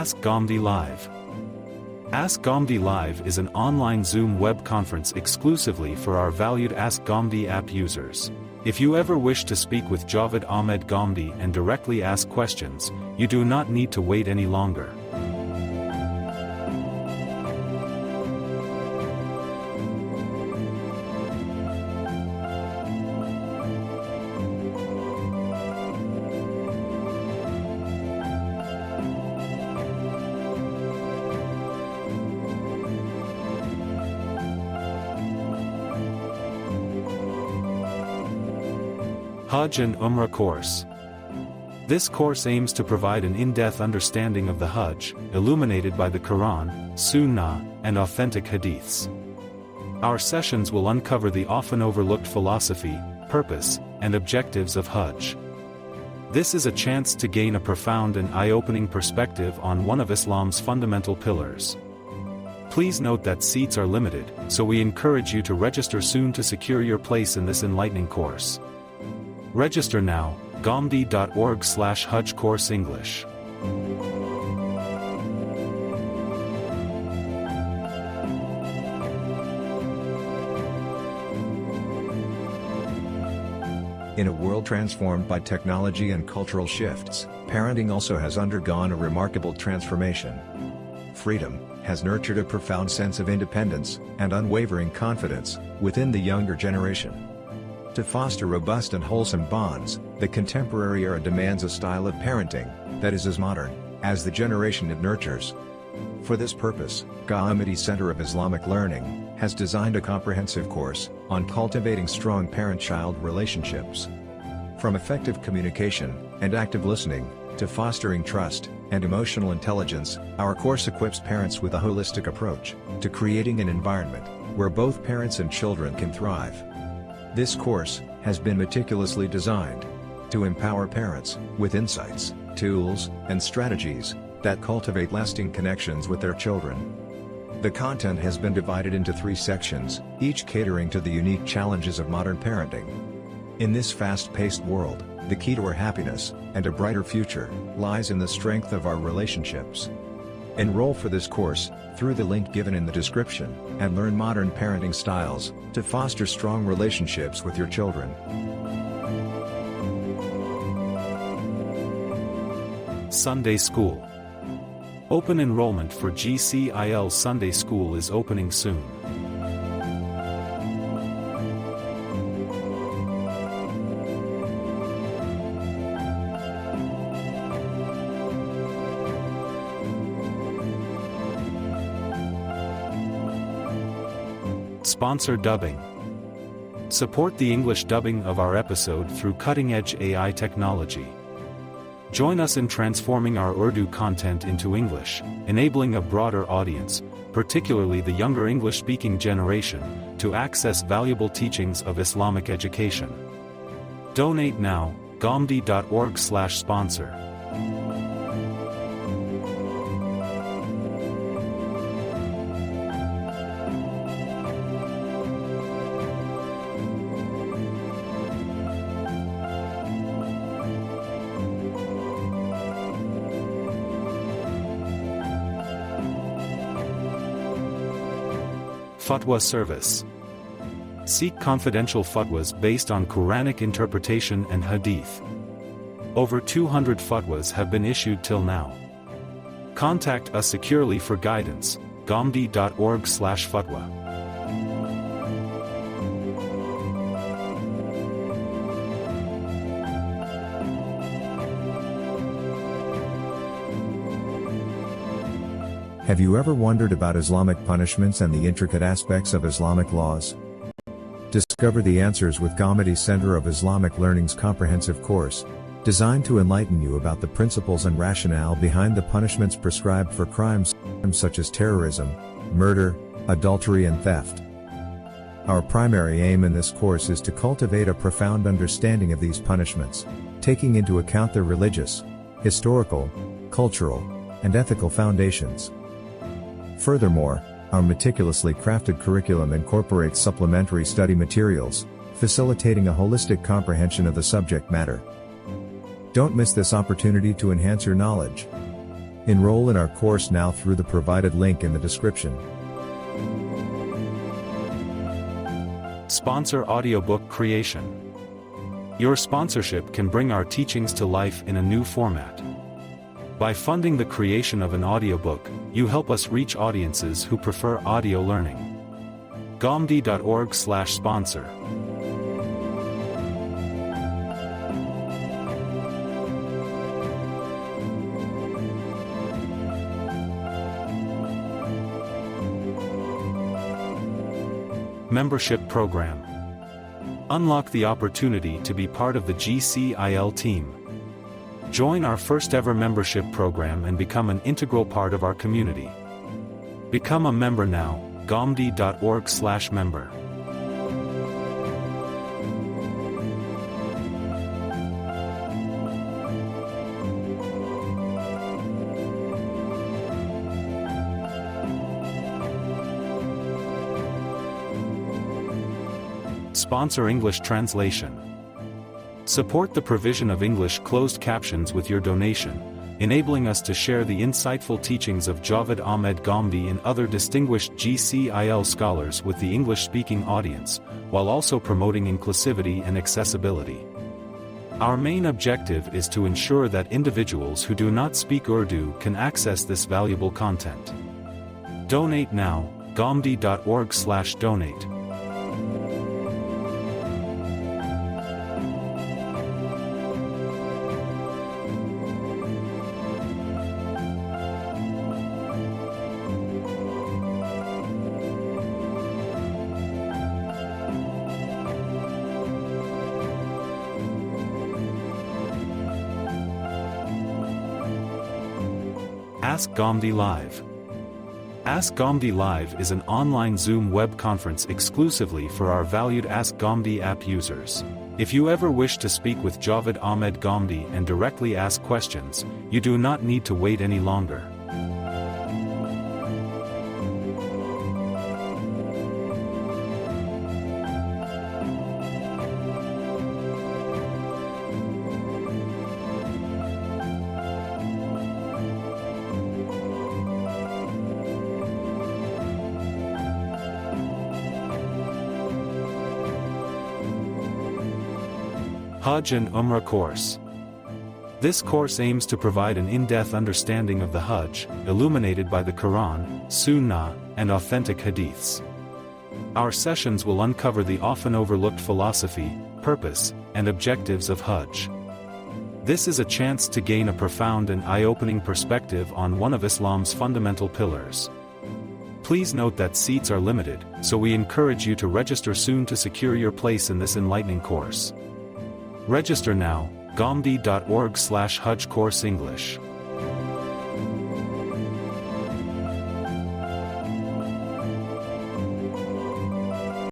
Ask Gomdi Live. Ask Gomdi Live is an online Zoom web conference exclusively for our valued Ask Gomdi app users. If you ever wish to speak with Javed Ahmed Gomdi and directly ask questions, you do not need to wait any longer. Hajj and Umrah course. This course aims to provide an in-depth understanding of the Hajj, illuminated by the Quran, Sunnah, and authentic hadiths. Our sessions will uncover the often overlooked philosophy, purpose, and objectives of Hajj. This is a chance to gain a profound and eye-opening perspective on one of Islam's fundamental pillars. Please note that seats are limited, so we encourage you to register soon to secure your place in this enlightening course. Register now, gomdi.org/Hajj Course English. In a world transformed by technology and cultural shifts, parenting also has undergone a remarkable transformation. Freedom has nurtured a profound sense of independence and unwavering confidence within the younger generation. To foster robust and wholesome bonds, the contemporary era demands a style of parenting that is as modern as the generation it nurtures. For this purpose, Gomdi Center of Islamic Learning has designed a comprehensive course on cultivating strong parent-child relationships. From effective communication and active listening to fostering trust and emotional intelligence, our course equips parents with a holistic approach to creating an environment where both parents and children can thrive. This course has been meticulously designed to empower parents with insights, tools, and strategies that cultivate lasting connections with their children. The content has been divided into 3 sections, each catering to the unique challenges of modern parenting. In this fast-paced world, the key to our happiness and a brighter future lies in the strength of our relationships. Enroll for this course through the link given in the description and learn modern parenting styles to foster strong relationships with your children. Sunday School. Open enrollment for GCIL Sunday School is opening soon. Sponsor dubbing. Support the English dubbing of our episode through cutting-edge AI technology. Join us in transforming our Urdu content into English, enabling a broader audience, particularly the younger English-speaking generation, to access valuable teachings of Islamic education. Donate now, gomdi.org/sponsor. Fatwa Service. Seek confidential fatwas based on Quranic interpretation and hadith. Over 200 fatwas have been issued till now. Contact us securely for guidance, gomdi.org/fatwa. Have you ever wondered about Islamic punishments and the intricate aspects of Islamic laws? Discover the answers with Gomdi Center of Islamic Learning's comprehensive course, designed to enlighten you about the principles and rationale behind the punishments prescribed for crimes such as terrorism, murder, adultery and theft. Our primary aim in this course is to cultivate a profound understanding of these punishments, taking into account their religious, historical, cultural, and ethical foundations. Furthermore, our meticulously crafted curriculum incorporates supplementary study materials, facilitating a holistic comprehension of the subject matter. Don't miss this opportunity to enhance your knowledge. Enroll in our course now through the provided link in the description. Sponsor audiobook creation. Your sponsorship can bring our teachings to life in a new format. By funding the creation of an audiobook, you help us reach audiences who prefer audio learning. gomdi.org/sponsor. Membership Program. Unlock the opportunity to be part of the GCIL team. Join our first ever membership program and become an integral part of our community. Become a member now, gomdi.org/member. Sponsor English translation. Support the provision of English closed captions with your donation, enabling us to share the insightful teachings of Javed Ahmed Ghamdi and other distinguished GCIL scholars with the English-speaking audience, while also promoting inclusivity and accessibility. Our main objective is to ensure that individuals who do not speak Urdu can access this valuable content. Donate now, gomdi.org/donate. Ask Ghamdi Live. Ask Ghamdi Live is an online Zoom web conference exclusively for our valued Ask Ghamdi app users. If you ever wish to speak with Javed Ahmed Ghamdi and directly ask questions, you do not need to wait any longer. Hajj and Umrah course. This course aims to provide an in-depth understanding of the Hajj, illuminated by the Quran, Sunnah, and authentic hadiths. Our sessions will uncover the often overlooked philosophy, purpose, and objectives of Hajj. This is a chance to gain a profound and eye-opening perspective on one of Islam's fundamental pillars. Please note that seats are limited, so we encourage you to register soon to secure your place in this enlightening course. Register now, gomdi.org/Hajj course English.